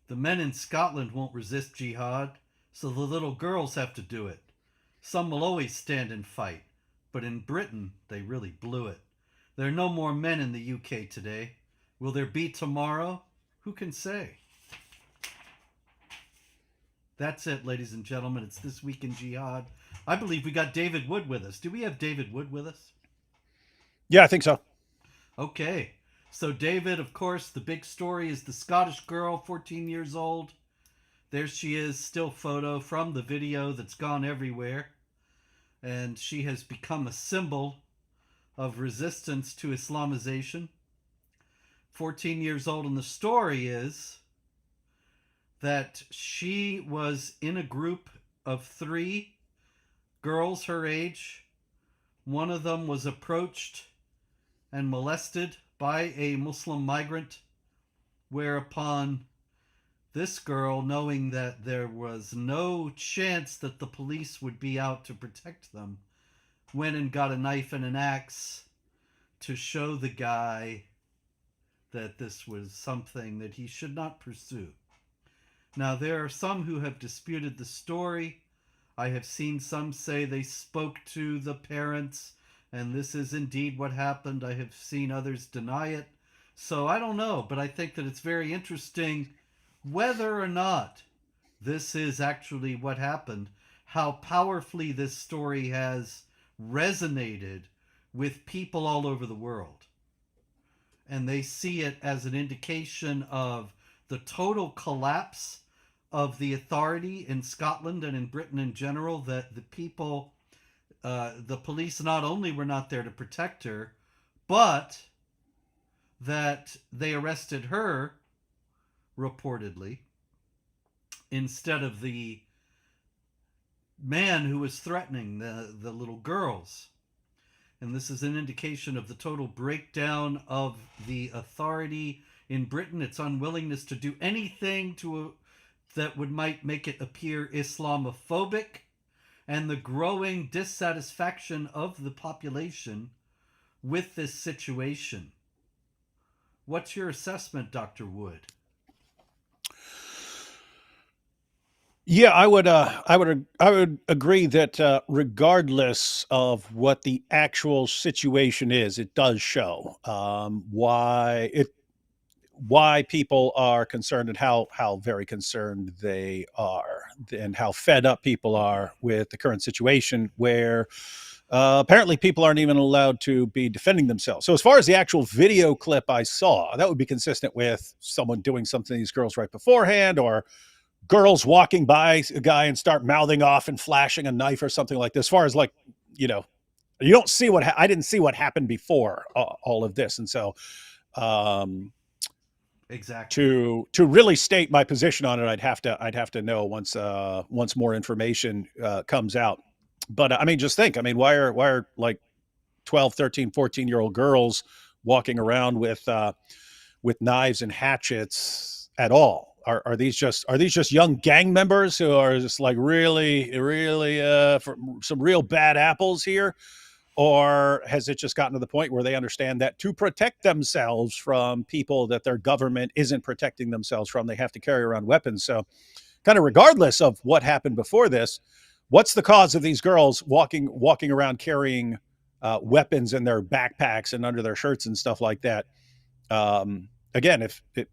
The men in Scotland won't resist jihad, so the little girls have to do it. Some will always stand and fight, but in Britain they really blew it. There are no more men in the UK today. Will there be tomorrow? Who can say? That's it, ladies and gentlemen. It's This Week in Jihad. I believe we got David Wood with us. Do we have David Wood with us? Yeah, I think so. Okay. So, David, of course, the big story is the Scottish girl, 14 years old. There she is, still photo from the video that's gone everywhere. And she has become a symbol of resistance to Islamization. 14 years old, and the story is that she was in a group of three girls her age. One of them was approached and molested by a Muslim migrant, whereupon this girl, knowing that there was no chance that the police would be out to protect them, went and got a knife and an axe to show the guy that this was something that he should not pursue. Now, there are some who have disputed the story. I have seen some say they spoke to the parents and this is indeed what happened. I have seen others deny it. So I don't know, but I think that it's very interesting whether or not this is actually what happened, how powerfully this story has resonated with people all over the world. And they see it as an indication of the total collapse of the authority in Scotland and in Britain in general, that the people, the police not only were not there to protect her, but that they arrested her, reportedly, instead of the man who was threatening the little girls. And this is an indication of the total breakdown of the authority in Britain, its unwillingness to do anything that might make it appear Islamophobic, and the growing dissatisfaction of the population with this situation. What's your assessment, Dr. Wood? Yeah, I would agree that regardless of what the actual situation is, it does show why people are concerned and how very concerned they are, and how fed up people are with the current situation, where apparently people aren't even allowed to be defending themselves. So as far as the actual video clip I saw, that would be consistent with someone doing something to these girls right beforehand, or girls walking by a guy and start mouthing off and flashing a knife or something like this. As far as, like, you know, you don't see I didn't see what happened before all of this. And so Exactly. to really state my position on it, I'd have to know once more information comes out. But I mean, just think, I mean, why are like 12, 13, 14-year-old girls walking around with knives and hatchets at all? Are these just young gang members who are just like really some real bad apples here? Or has it just gotten to the point where they understand that to protect themselves from people that their government isn't protecting themselves from, they have to carry around weapons? So kind of regardless of what happened before this, what's the cause of these girls walking around carrying weapons in their backpacks and under their shirts and stuff like that? Again, if it,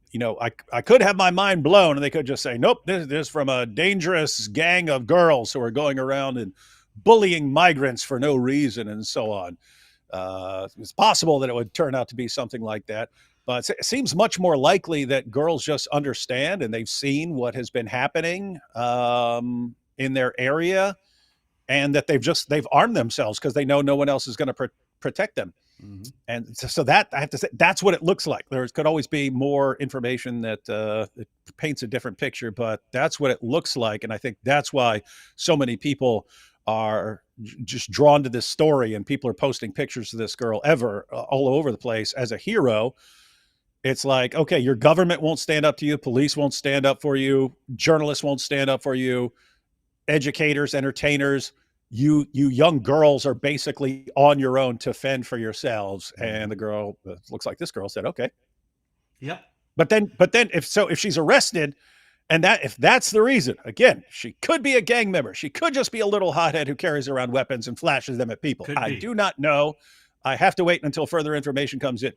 I could have my mind blown and they could just say, nope, this is from a dangerous gang of girls who are going around and bullying migrants for no reason and so on. It's possible that it would turn out to be something like that, but it seems much more likely that girls just understand and they've seen what has been happening in their area, and that they've armed themselves because they know no one else is going to protect them. Mm-hmm. And so that, I have to say, that's what it looks like. There could always be more information that it paints a different picture, but that's what it looks like. And I think that's why so many people are just drawn to this story, and people are posting pictures of this girl all over the place as a hero. It's like, okay, your government won't stand up to you, police won't stand up for you, journalists won't stand up for you, educators, entertainers, you young girls are basically on your own to fend for yourselves. And the girl, looks like this girl said, okay. Yep. But then if she's arrested, And that if that's the reason, again, she could be a gang member. She could just be a little hothead who carries around weapons and flashes them at people. Could I be. do not know. I have to wait until further information comes in.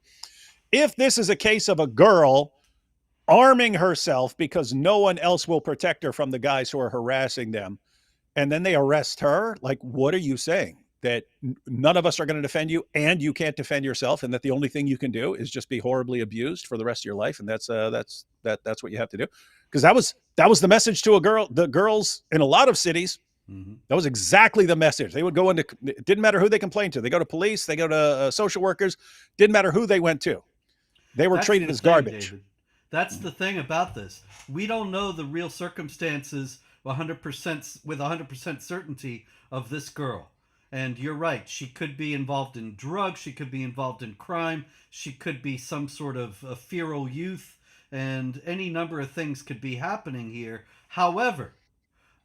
If this is a case of a girl arming herself because no one else will protect her from the guys who are harassing them, and then they arrest her, like, what are you saying? That none of us are going to defend you and you can't defend yourself, and that the only thing you can do is just be horribly abused for the rest of your life, and that's what you have to do? Because that was the message to the girls in a lot of cities. Mm-hmm. That was exactly the message. They would go into, it didn't matter who they complained to. They go to police, they go to social workers, didn't matter who they went to. They were treated as garbage. David. That's the thing about this. We don't know the real circumstances 100% with 100% certainty of this girl. And you're right. She could be involved in drugs. She could be involved in crime. She could be some sort of a feral youth. And any number of things could be happening here. However,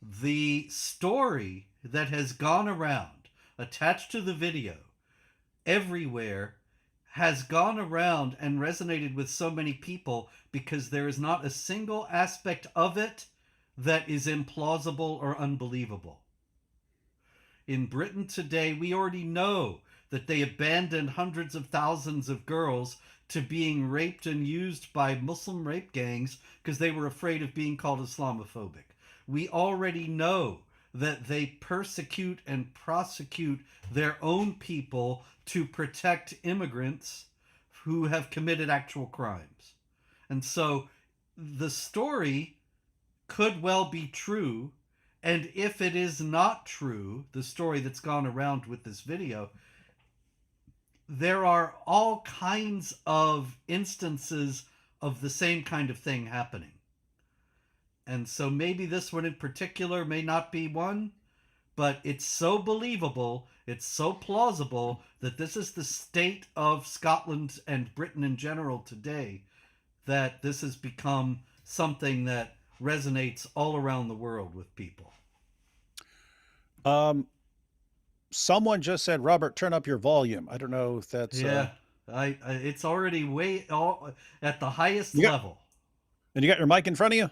the story that has gone around attached to the video everywhere has gone around and resonated with so many people because there is not a single aspect of it that is implausible or unbelievable. In Britain today, we already know that they abandoned hundreds of thousands of girls to being raped and used by Muslim rape gangs because they were afraid of being called Islamophobic. We already know that they persecute and prosecute their own people to protect immigrants who have committed actual crimes. And so the story could well be true. And if it is not true, the story that's gone around with this video, there are all kinds of instances of the same kind of thing happening. And so maybe this one in particular may not be one, but it's so believable, it's so plausible that this is the state of Scotland and Britain in general today, that this has become something that resonates all around the world with people. Someone just said, Robert, turn up your volume. I don't know if that's I it's already at the highest level. And you got your mic in front of you?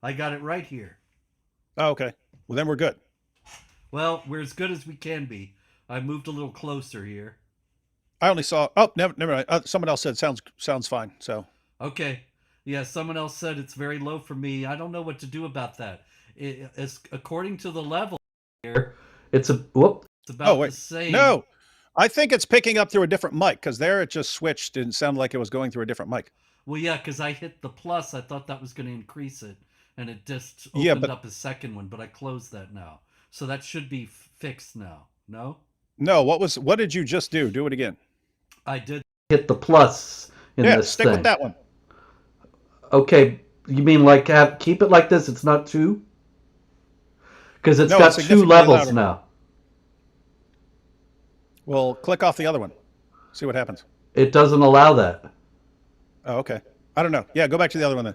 I got it right here. Oh, okay. Well, then we're good. Well, we're as good as we can be. I moved a little closer here. I only saw. Oh, never mind. Someone else said sounds fine. So okay, yeah. Someone else said it's very low for me. I don't know what to do about that. According to the level here, it's about the same. No, I think it's picking up through a different mic because there it just switched and sounded like it was going through a different mic. Well, yeah, because I hit the plus. I thought that was going to increase it, and it just opened up a second one. But I closed that now, so that should be fixed now. No. No. What did you just do? Do it again. I did hit the plus in this stick with that one. Okay, you mean like keep it like this? It's not two? Because it's got two levels now. Well, click off the other one. See what happens. It doesn't allow that. Oh, okay. I don't know. Yeah, go back to the other one then.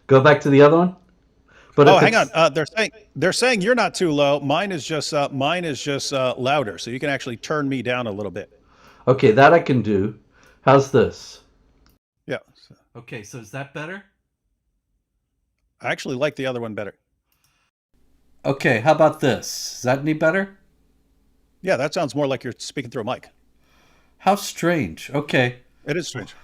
Go back to the other one? But hang on. They're saying you're not too low. Mine is just louder, so you can actually turn me down a little bit. Okay, that I can do. How's this? Yeah. Okay, so is that better? I actually like the other one better. Okay, how about this? Is that any better? Yeah, that sounds more like you're speaking through a mic. How strange. Okay. It is strange.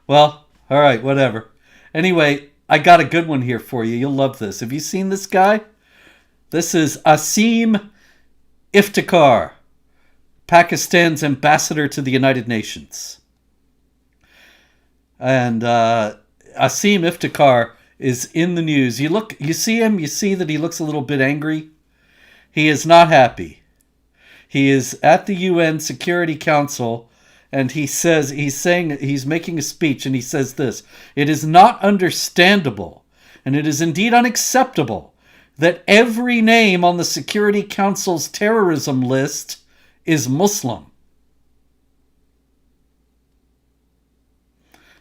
Well, all right, whatever. Anyway, I got a good one here for you. You'll love this. Have you seen this guy? This is Asim Iftikhar, Pakistan's ambassador to the United Nations. And Asim Iftikhar is in the news. You see him, you see that he looks a little bit angry. He is not happy. He is at the UN Security Council, and he's making a speech, and he says this: "It is not understandable, and it is indeed unacceptable, that every name on the Security Council's terrorism list is Muslim."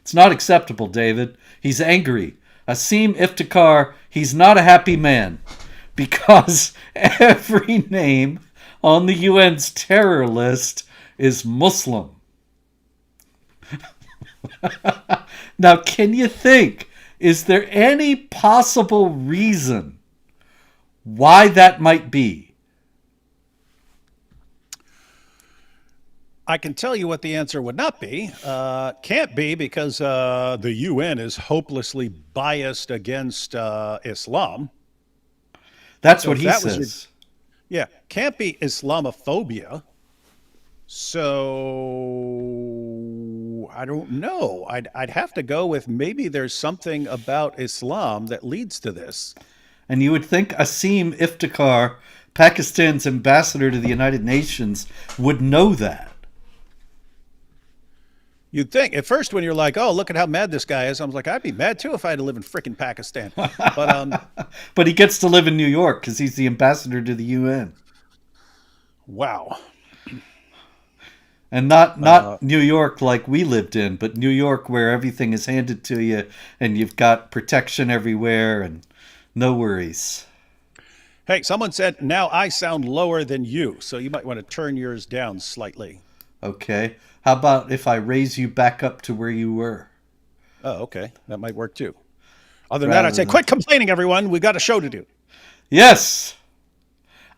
It's not acceptable, David. He's angry. Asim Iftikhar, he's not a happy man, because every name on the UN's terror list is Muslim. Now, can you think Is there any possible reason why that might be? I can tell you what the answer would not be. Can't be because the UN is hopelessly biased against Islam. That's So what if he that was your, says. yeah, can't be Islamophobia. So I don't know. I'd have to go with maybe there's something about Islam that leads to this. And you would think Asim Iftikhar, Pakistan's ambassador to the United Nations, would know that. You'd think at first when you're like, "Oh, look at how mad this guy is," I was like, "I'd be mad too if I had to live in freaking Pakistan." But But he gets to live in New York because he's the ambassador to the UN. wow. And not Uh, New York like we lived in, but New York where everything is handed to you and you've got protection everywhere and no worries. hey, someone said now I sound lower than you, so you might want to turn yours down slightly. Okay. How about if I raise you back up to where you were? Oh, okay, that might work too. Other than that, I'd Rather say, than. quit complaining, everyone. We got a show to do. Yes!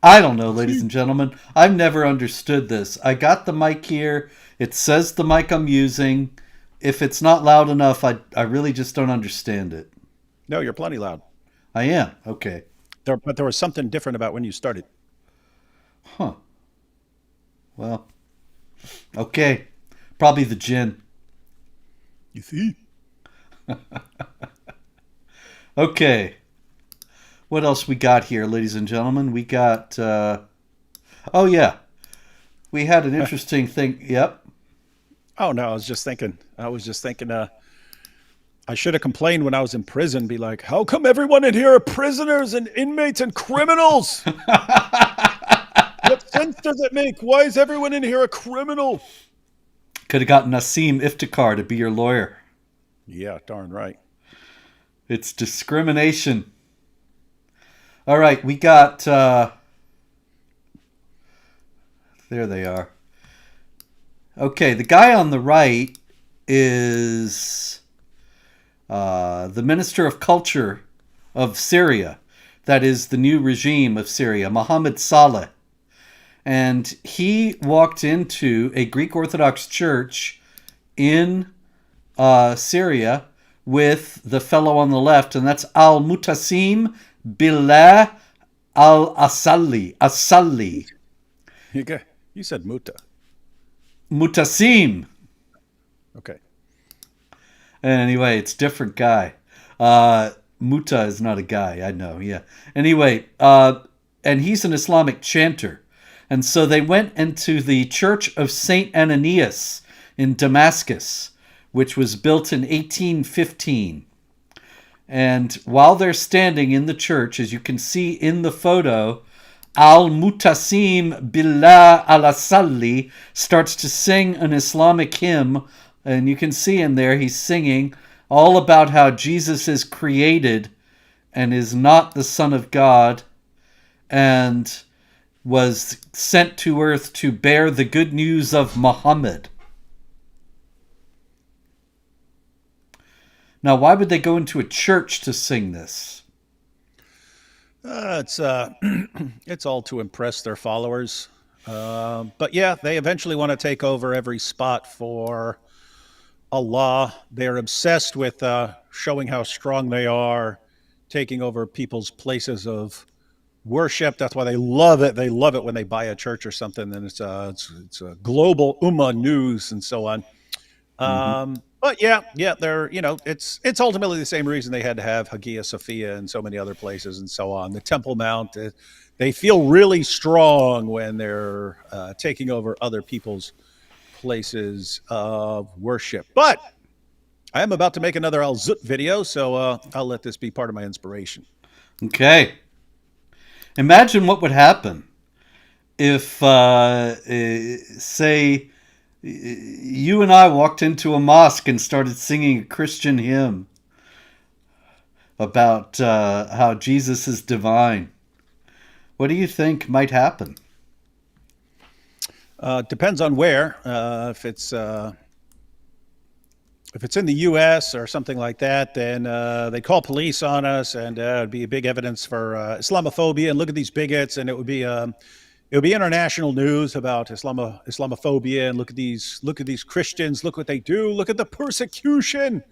I don't know, ladies and gentlemen. I've never understood this. I got the mic here. It says the mic I'm using. If it's not loud enough, I really just don't understand it. No, you're plenty loud. I am. Okay. But there was something different about when you started. Huh. Well, okay. Probably the gin. You see? Okay. What else we got here, ladies and gentlemen? We got. Oh, yeah. We had an interesting thing. Yep. Oh no, I was just thinking. I should have complained when I was in prison. Be like, how come everyone in here are prisoners and inmates and criminals? What sense does it make? Why is everyone in here a criminal? Could have gotten Asim Iftikhar to be your lawyer. Yeah, darn right. It's discrimination. All right, we got. There they are. Okay, the guy on the right is the Minister of Culture of Syria. That is the new regime of Syria, Mohammed Saleh. And he walked into a Greek Orthodox church in Syria with the fellow on the left, and that's Al-Mutasim Billah Al-Asalli. Asalli. You said muta. Mutasim. Okay. Anyway, it's a different guy. Muta is not a guy, I know, yeah. Anyway, and he's an Islamic chanter. And so they went into the Church of St. Ananias in Damascus, which was built in 1815. And while they're standing in the church, as you can see in the photo, Al-Mutasim Billah Al-Asalli starts to sing an Islamic hymn. And you can see in there, he's singing all about how Jesus is created and is not the Son of God and was sent to earth to bear the good news of Muhammad. Now, why would they go into a church to sing this? It's it's all to impress their followers. But yeah, they eventually want to take over every spot for Allah. They're obsessed with showing how strong they are, taking over people's places of worship. That's why they love it. They love it when they buy a church or something, and it's a global ummah news and so on. Mm-hmm. But yeah, they're it's ultimately the same reason they had to have Hagia Sophia and so many other places and so on. The Temple Mount. They feel really strong when they're taking over other people's places of worship. But I am about to make another Al Zut video, so I'll let this be part of my inspiration. Okay. Imagine what would happen if, say, you and I walked into a mosque and started singing a Christian hymn about how Jesus is divine. What do you think might happen? Depends on where. If it's if it's in the U.S. or something like that, then they'd call police on us, and it'd be a big evidence for Islamophobia. And look at these bigots, and it would be international news about Islamophobia. And look at these Christians. Look what they do. Look at the persecution.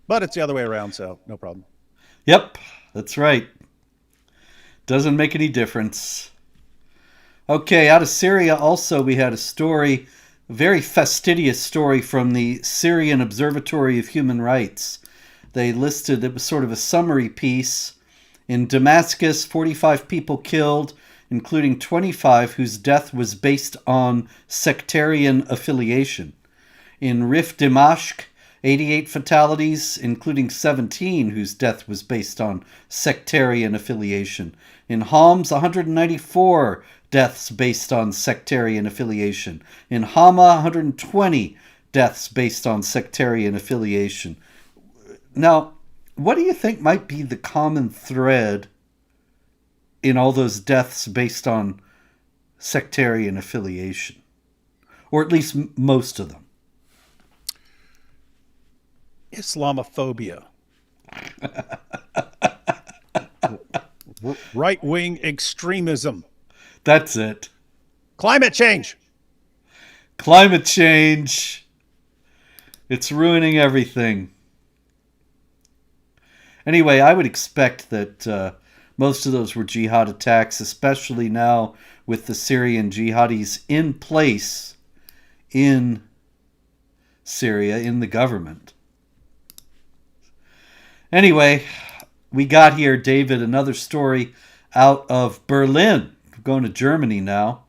But it's the other way around, so no problem. Yep, that's right. Doesn't make any difference. Okay, out of Syria also we had a story, a very fastidious story from the Syrian Observatory of Human Rights. They listed, it was sort of a summary piece. In Damascus, 45 people killed, including 25 whose death was based on sectarian affiliation. In Rif Dimashq, 88 fatalities, including 17 whose death was based on sectarian affiliation. In Homs, 194 deaths based on sectarian affiliation. In Hama, 120 deaths based on sectarian affiliation. Now, what do you think might be the common thread in all those deaths based on sectarian affiliation? Or at least most of them. Islamophobia, right wing extremism, That's it. climate change. Climate change. It's ruining everything. Anyway, I would expect that most of those were jihad attacks, especially now with the Syrian jihadis in place in Syria, in the government. Anyway, we got here, David, another story out of Berlin. We're going to Germany now.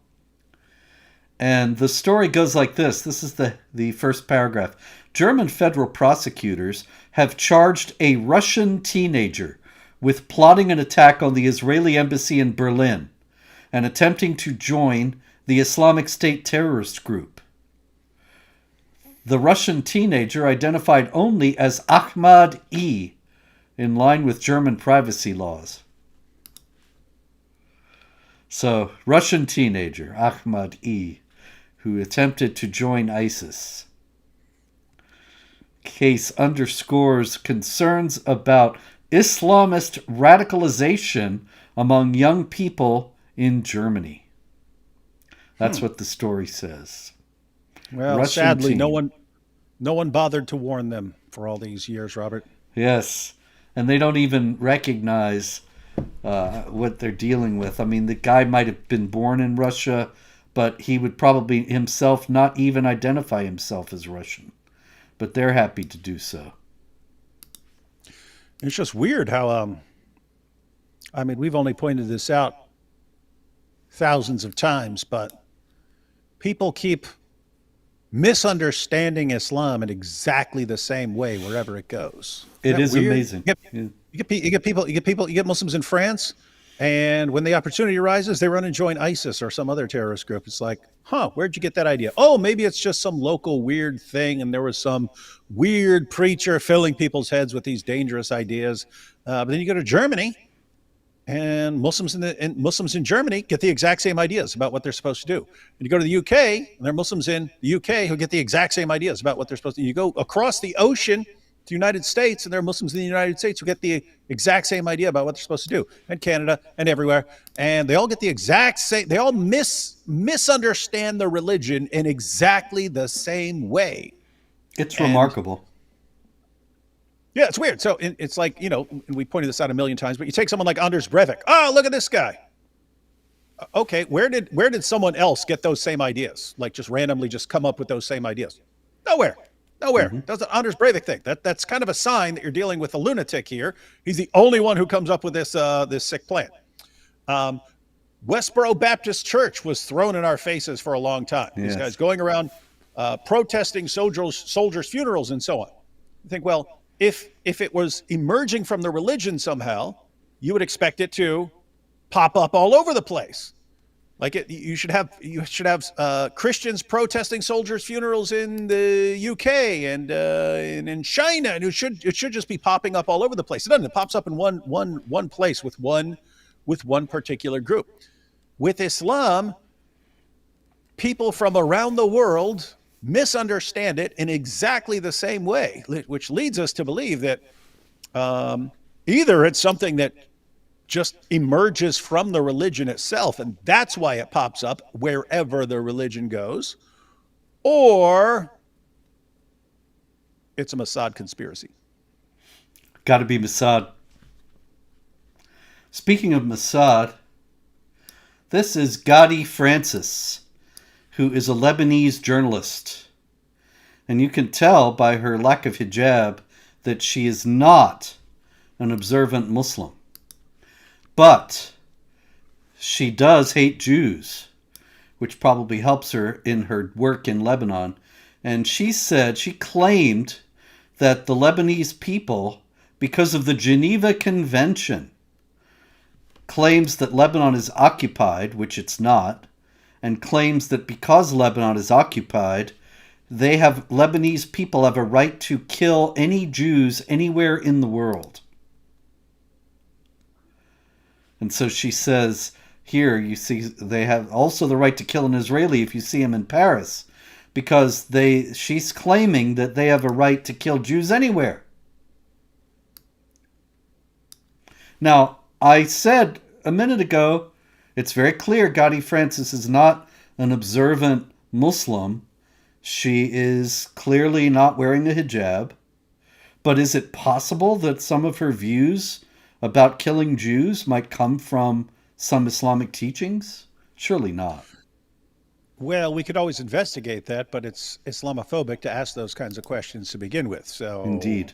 And the story goes like this. This is the first paragraph. German federal prosecutors have charged a Russian teenager with plotting an attack on the Israeli embassy in Berlin and attempting to join the Islamic State terrorist group. The Russian teenager, identified only as Ahmad E., in line with German privacy laws. So, Russian teenager, Ahmad E., who attempted to join ISIS. Case underscores concerns about Islamist radicalization among young people in Germany. That's what the story says. Well, Russian sadly, teen. no one bothered to warn them for all these years, Robert. Yes. And they don't even recognize what they're dealing with. I mean, the guy might have been born in Russia, but he would probably himself not even identify himself as Russian. But they're happy to do so. It's just weird how, I mean, we've only pointed this out thousands of times, but people keep misunderstanding Islam in exactly the same way wherever it goes. It is Weird? amazing. You get Muslims in France, and when the opportunity arises, they run and join ISIS or some other terrorist group. It's like, where'd you get that idea? Oh, maybe it's just some local weird thing, and there was some weird preacher filling people's heads with these dangerous ideas. But then you go to Germany, and Muslims in Germany get the exact same ideas about what they're supposed to do. And you go to the UK, and there are Muslims in the UK who get the exact same ideas about what they're supposed to do. You go across the ocean to the United States, and there are Muslims in the United States who get the exact same idea about what they're supposed to do, and Canada and everywhere. And they all get the exact same, they all misunderstand the religion in exactly the same way. It's And remarkable. yeah, it's weird. So it's like, and we pointed this out a million times, but you take someone like Anders Breivik. Oh, look at this guy. Okay, where did someone else get those same ideas? Like just randomly just come up with those same ideas? Nowhere. That's an Anders Breivik thing. That's kind of a sign that you're dealing with a lunatic here. He's the only one who comes up with this sick plan. Westboro Baptist Church was thrown in our faces for a long time. These Yes. guys going around protesting soldiers' funerals and so on. You think, well, if it was emerging from the religion somehow, you would expect it to pop up all over the place. Like you should have Christians protesting soldiers' funerals in the UK and in China, and it should just be popping up all over the place. It doesn't. It pops up in one place with one particular group. With Islam, people from around the world misunderstand it in exactly the same way, which leads us to believe that either it's something that just emerges from the religion itself, and that's why it pops up wherever the religion goes, or it's a Mossad conspiracy. Got to be Mossad. Speaking of Mossad, this is Gadi Francis, who is a Lebanese journalist. And you can tell by her lack of hijab that she is not an observant Muslim. But she does hate Jews, which probably helps her in her work in Lebanon. And she claimed that the Lebanese people, because of the Geneva Convention, claims that Lebanon is occupied, which it's not, and claims that because Lebanon is occupied, Lebanese people have a right to kill any Jews anywhere in the world. And so she says, here you see they have also the right to kill an Israeli if you see him in Paris, because she's claiming that they have a right to kill Jews anywhere. Now, I said a minute ago, it's very clear Gadi Francis is not an observant Muslim. She is clearly not wearing a hijab. But is it possible that some of her views about killing Jews might come from some Islamic teachings? Surely not. Well, we could always investigate that, but it's Islamophobic to ask those kinds of questions to begin with. So, Indeed.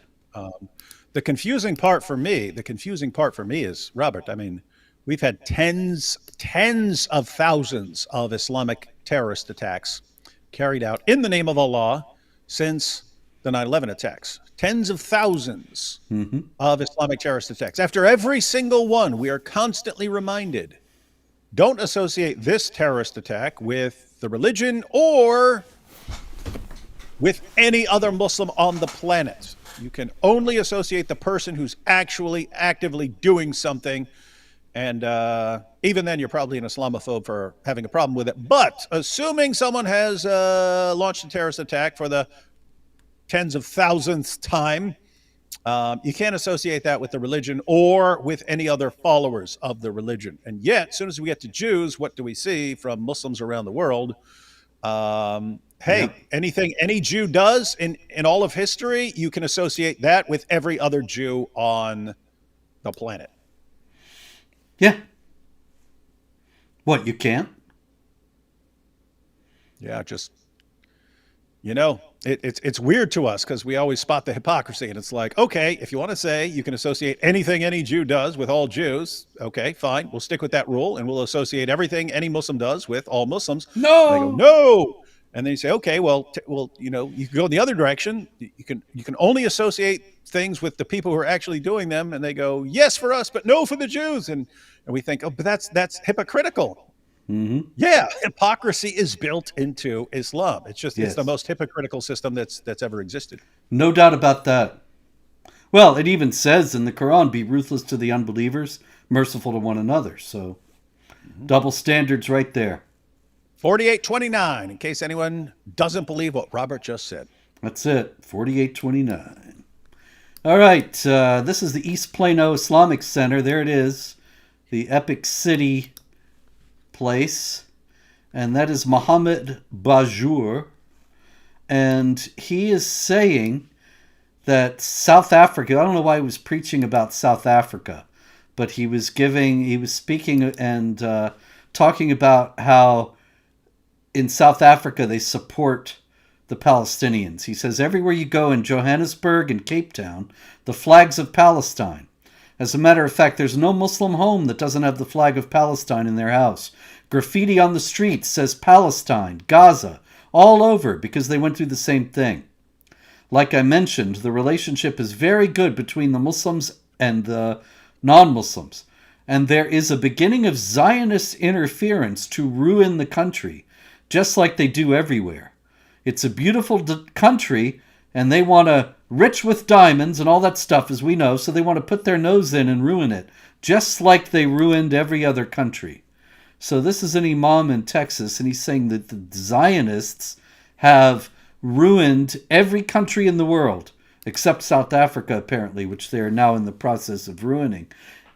The confusing part for me is, Robert, I mean, we've had tens of thousands of Islamic terrorist attacks carried out in the name of Allah since the 9/11 attacks. Tens of thousands of Islamic terrorist attacks. After every single one, we are constantly reminded, don't associate this terrorist attack with the religion or with any other Muslim on the planet. You can only associate the person who's actually actively doing something. And even then, you're probably an Islamophobe for having a problem with it. But assuming someone has launched a terrorist attack for the tens of thousandth time, you can't associate that with the religion or with any other followers of the religion. And yet, as soon as we get to Jews, what do we see from Muslims around the world? Anything any Jew does in all of history, you can associate that with every other Jew on the planet. Yeah. What, you can't? Yeah, just, it's weird to us because we always spot the hypocrisy. And it's like, okay, if you want to say you can associate anything any Jew does with all Jews, okay, fine. We'll stick with that rule and we'll associate everything any Muslim does with all Muslims. No! And they go, no! And then you say, okay, well, you can go in the other direction. You can only associate things with the people who are actually doing them. And they go, yes, for us, but no for the Jews. And we think, oh, but that's hypocritical. Mm-hmm. Yeah, hypocrisy is built into Islam. It's just Yes. It's the most hypocritical system that's ever existed. No doubt about that. Well, it even says in the Quran, be ruthless to the unbelievers, merciful to one another. So, double standards right there. 4829, in case anyone doesn't believe what Robert just said. That's it, 4829. All right, this is the East Plano Islamic Center. There it is, the Epic City place. And that is Mohammed Bajour. And he is saying that South Africa, I don't know why he was preaching about South Africa, but he was speaking and talking about how in South Africa they support the Palestinians. He says, everywhere you go in Johannesburg and Cape Town, the flags of Palestine. As a matter of fact, there's no Muslim home that doesn't have the flag of Palestine in their house. Graffiti on the streets says Palestine, Gaza, all over, because they went through the same thing. Like I mentioned, the relationship is very good between the Muslims and the non-Muslims. And there is a beginning of Zionist interference to ruin the country, just like they do everywhere. It's a beautiful country, and they want to, rich with diamonds and all that stuff, as we know, so they want to put their nose in and ruin it, just like they ruined every other country. So this is an imam in Texas, and he's saying that the Zionists have ruined every country in the world except South Africa, apparently, which they are now in the process of ruining.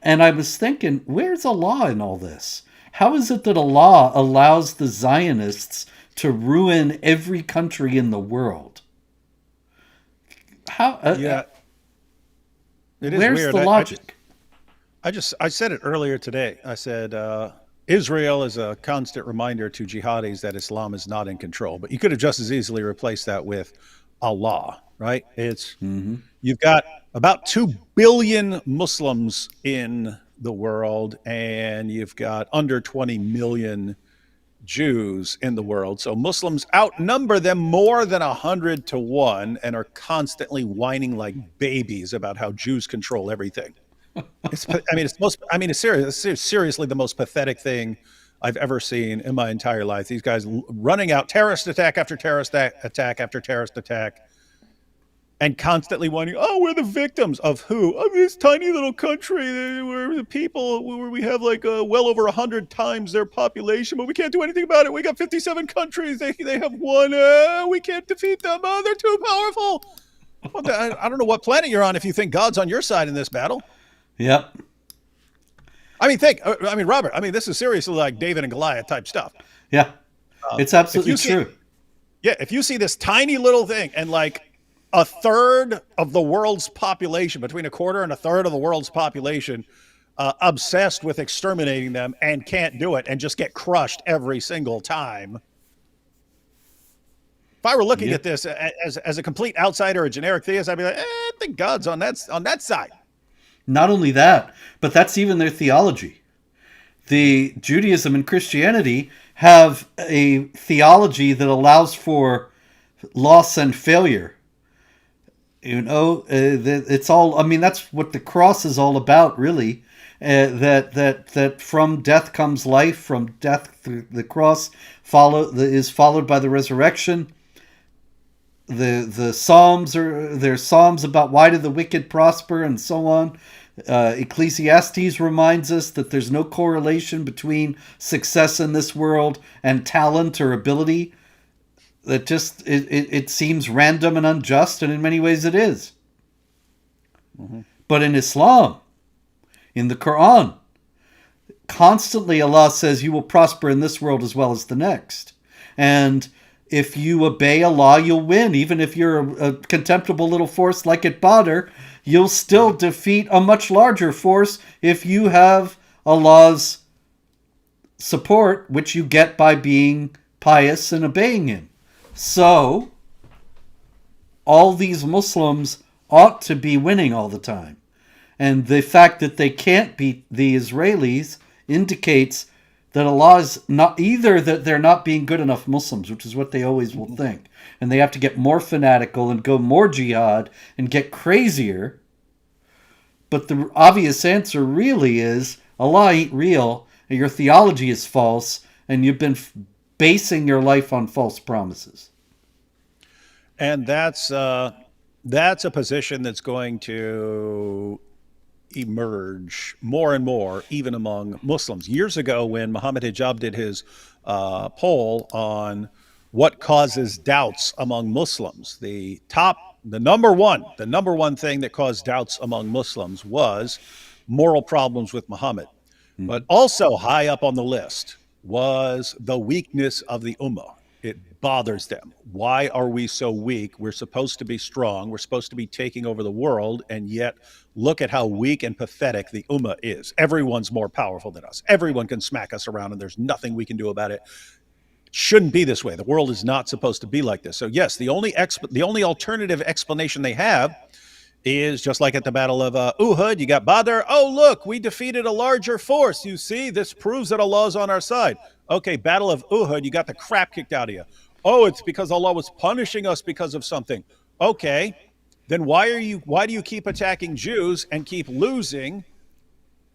And I was thinking, where's Allah in all this? How is it that Allah allows the Zionists to ruin every country in the world? How? Yeah, it is Where's weird. the logic? I said it earlier today. I said Israel is a constant reminder to jihadis that Islam is not in control. But you could have just as easily replaced that with Allah, right? It's Mm-hmm. You've got about 2 billion Muslims in the world, and you've got under 20 million Jews in the world. So Muslims outnumber them more than 100 to 1 and are constantly whining like babies about how Jews control everything. It's seriously the most pathetic thing I've ever seen in my entire life. These guys running out terrorist attack after terrorist attack after terrorist attack and constantly wondering, oh, we're the victims of who? Of this tiny little country where the people, where we have like well over 100 times their population, but we can't do anything about it. We got 57 countries. They have one. We can't defeat them. Oh, they're too powerful. Well, I don't know what planet you're on if you think God's on your side in this battle. Yep. Robert, this is seriously like David and Goliath type stuff. Yeah. It's absolutely true. Yeah, if you see this tiny little thing and like a third of the world's population, between a quarter and a third of the world's population, obsessed with exterminating them and can't do it and just get crushed every single time. If I were looking at this as a complete outsider, a generic theist, I'd be like, I think God's on that side. Not only that, but that's even their theology. The Judaism and Christianity have a theology that allows for loss and failure. It's all. That's what the cross is all about, really. That from death comes life. From death, the cross is followed by the resurrection. The there's psalms about why do the wicked prosper and so on. Ecclesiastes reminds us that there's no correlation between success in this world and talent or ability. That just it seems random and unjust, and in many ways it is. Mm-hmm. But in Islam, in the Quran, constantly Allah says you will prosper in this world as well as the next. And if you obey Allah, you'll win. Even if you're a contemptible little force like at Badr, you'll still defeat a much larger force if you have Allah's support, which you get by being pious and obeying Him. So, all these Muslims ought to be winning all the time. And the fact that they can't beat the Israelis indicates that Allah is not either that they're not being good enough Muslims, which is what they always will think. And they have to get more fanatical and go more jihad and get crazier. But the obvious answer really is Allah ain't real, and your theology is false, and you've been basing your life on false promises. And that's a position that's going to emerge more and more, even among Muslims. Years ago, when Muhammad Hijab did his poll on what causes doubts among Muslims, the number one thing that caused doubts among Muslims was moral problems with Muhammad. Mm-hmm. But also high up on the list was the weakness of the ummah. It bothers them. Why are we so weak? We're supposed to be strong. We're supposed to be taking over the world. And yet, look at how weak and pathetic the ummah is. Everyone's more powerful than us. Everyone can smack us around, and there's nothing we can do about it. It shouldn't be this way. The world is not supposed to be like this. So yes, the only alternative explanation they have is just like at the Battle of Uhud. You got Badr. Oh, look, we defeated a larger force. You see, this proves that Allah is on our side. Okay, Battle of Uhud, you got the crap kicked out of you. Oh, it's because Allah was punishing us because of something. Okay, then why do you keep attacking Jews and keep losing?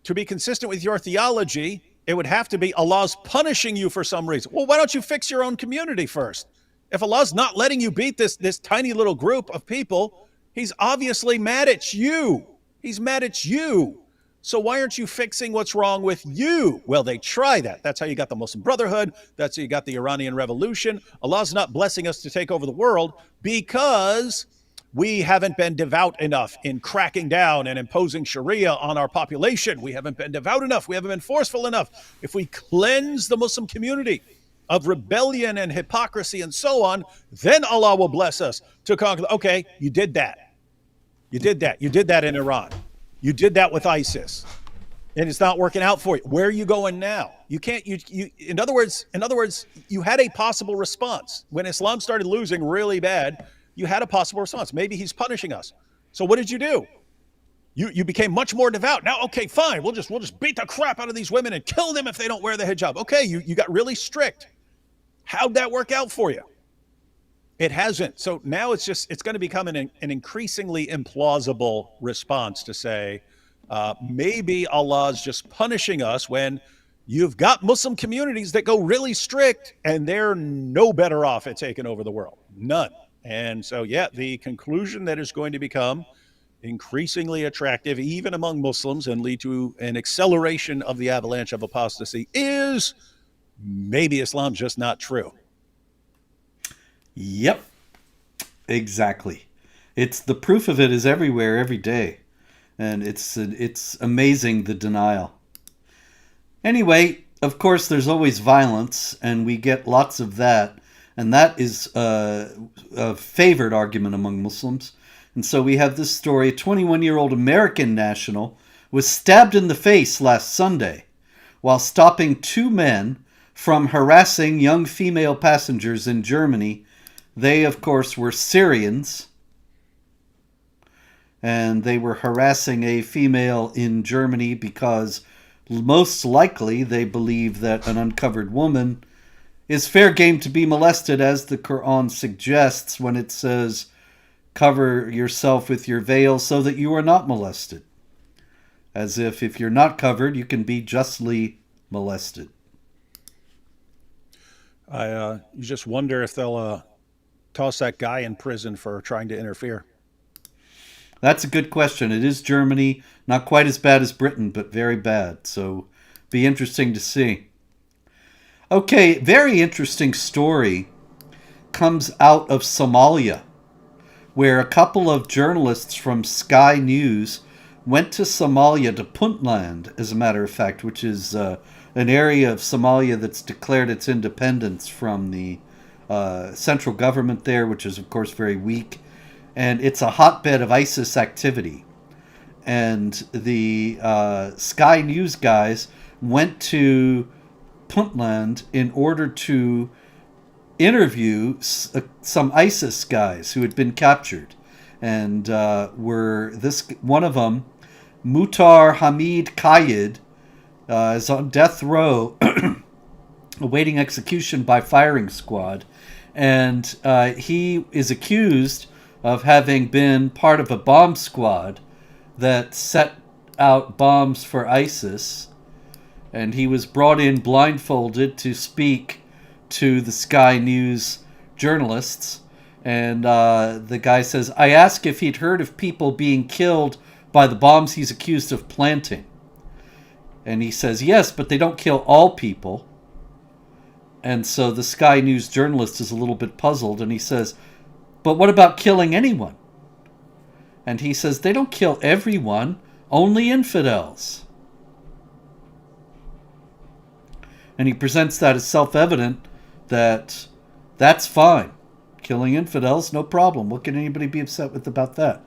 To be consistent with your theology, it would have to be Allah's punishing you for some reason. Well, why don't you fix your own community first? If Allah's not letting you beat this tiny little group of people, He's obviously mad at you. He's mad at you. So why aren't you fixing what's wrong with you? Well, they try that. That's how you got the Muslim Brotherhood. That's how you got the Iranian Revolution. Allah's not blessing us to take over the world because we haven't been devout enough in cracking down and imposing Sharia on our population. We haven't been devout enough. We haven't been forceful enough. If we cleanse the Muslim community of rebellion and hypocrisy and so on, then Allah will bless us to conquer. Okay, you did that. You did that. You did that in Iran. You did that with ISIS, and it's not working out for you. Where are you going now? You can't. You. In other words, you had a possible response when Islam started losing really bad. You had a possible response. Maybe he's punishing us. So what did you do? You became much more devout. Now, okay, fine. We'll just beat the crap out of these women and kill them if they don't wear the hijab. Okay, you got really strict. How'd that work out for you? It hasn't. So now it's going to become an increasingly implausible response to say, maybe Allah's just punishing us when you've got Muslim communities that go really strict and they're no better off at taking over the world. None. And so, yeah, the conclusion that is going to become increasingly attractive, even among Muslims, and lead to an acceleration of the avalanche of apostasy is maybe Islam's just not true. Yep, exactly. It's the proof of it is everywhere every day, and it's amazing the denial. Anyway, of course, there's always violence, and we get lots of that, and that is a favored argument among Muslims. And so we have this story: a 21-year-old American national was stabbed in the face last Sunday while stopping two men from harassing young female passengers in Germany. They, of course, were Syrians, and they were harassing a female in Germany because most likely they believe that an uncovered woman is fair game to be molested, as the Quran suggests when it says, cover yourself with your veil so that you are not molested. As if you're not covered, you can be justly molested. You just wonder if they'll toss that guy in prison for trying to interfere. That's a good question. It is Germany, not quite as bad as Britain, but very bad. So, be interesting to see. Okay, very interesting story comes out of Somalia, where a couple of journalists from Sky News went to Somalia, to Puntland, as a matter of fact, which is an area of Somalia that's declared its independence from the central government there, which is, of course, very weak. And it's a hotbed of ISIS activity. And the Sky News guys went to Puntland in order to interview some ISIS guys who had been captured. And one of them, Mutar Hamid Kayid, is on death row awaiting execution by firing squad. And he is accused of having been part of a bomb squad that set out bombs for ISIS. And he was brought in blindfolded to speak to the Sky News journalists. And the guy says, I asked if he'd heard of people being killed by the bombs he's accused of planting. And he says, yes, but they don't kill all people. And so the Sky News journalist is a little bit puzzled, and he says, but what about killing anyone? And he says, they don't kill everyone, only infidels. And he presents that as self-evident that that's fine. Killing infidels, no problem. What can anybody be upset with about that?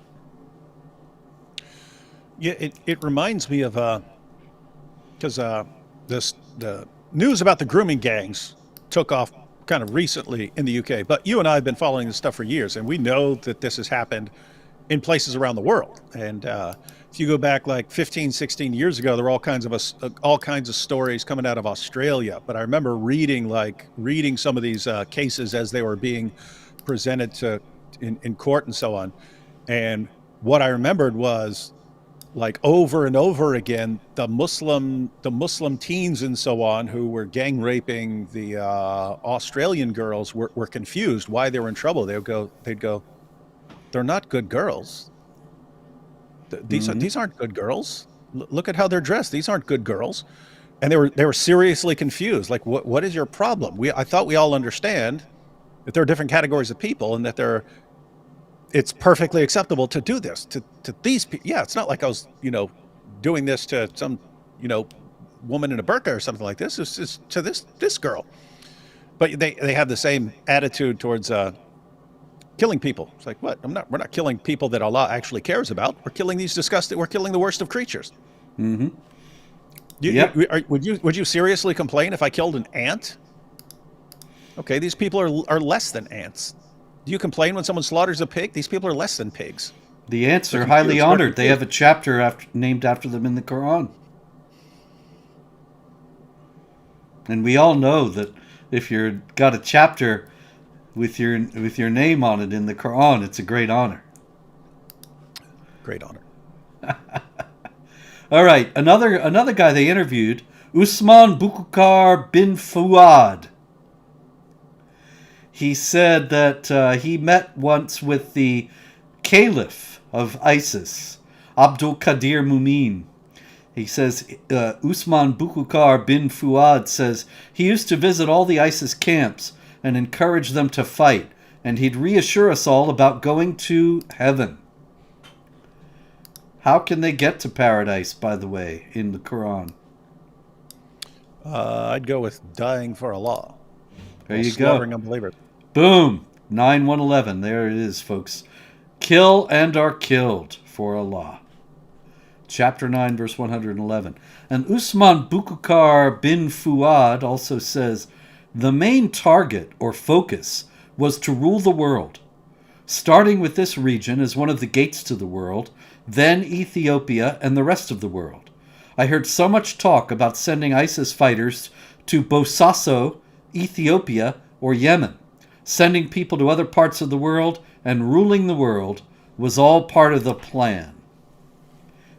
Yeah, it reminds me of because the news about the grooming gangs took off kind of recently in the UK, but you and I have been following this stuff for years, and we know that this has happened in places around the world. And if you go back like 15, 16 years ago, there were all kinds of stories coming out of Australia. But I remember reading some of these cases as they were being presented in court and so on. And what I remembered was, like, over and over again, the Muslim teens and so on who were gang raping the Australian girls were confused why they were in trouble. They'd go, they're not good girls. These aren't good girls. Look at how they're dressed. These aren't good girls. And they were seriously confused. Like, what is your problem? I thought we all understand that there are different categories of people and that it's perfectly acceptable to do this to these people. Yeah, it's not like I was, doing this to some, you know, woman in a burqa or something like this. It's just to this girl. But they have the same attitude towards killing people. It's like, what? We're not killing people that Allah actually cares about. We're killing the worst of creatures. Mm-hmm. You, Yep. would you seriously complain if I killed an ant? Okay, these people are less than ants. Do you complain when someone slaughters a pig? These people are less than pigs. The ants They're are highly confused. They're honored. They confused. have a chapter named after them in the Quran. And we all know that if you're got a chapter with your name on it in the Quran, it's a great honor. Great honor. All right, another guy they interviewed, Usman Bukukar bin Fuad. He said that he met once with the caliph of ISIS, Abdul Qadir Mumin. He says Usman Bukukar bin Fuad says he used to visit all the ISIS camps and encourage them to fight, and he'd reassure us all about going to heaven. How can they get to paradise, by the way, in the Quran? I'd go with dying for Allah There while you go. slaughtering unbelievers. Boom. 9111. There it is, folks. Kill and are killed for Allah. Chapter 9, verse 111. And Usman Bukukar bin Fuad also says the main target or focus was to rule the world, starting with this region as one of the gates to the world, then Ethiopia and the rest of the world. I heard so much talk about sending ISIS fighters to Bosaso, Ethiopia, or Yemen. Sending people to other parts of the world and ruling the world was all part of the plan.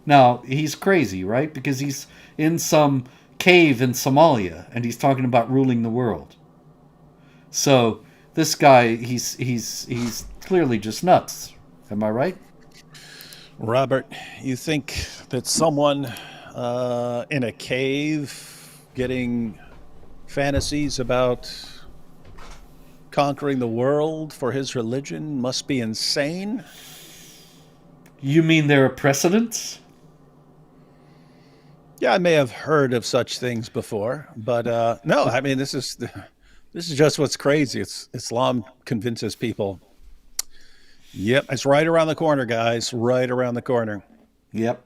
Now, he's crazy, right? Because he's in some cave in Somalia and he's talking about ruling the world. So, this guy, he's clearly just nuts. Am I right? Robert, you think that someone in a cave getting fantasies about conquering the world for his religion must be insane? You mean there are precedents? Yeah, I may have heard of such things before, but no. I mean, this is just what's crazy. It's Islam convinces people. Yep, it's right around the corner, guys. Right around the corner. Yep.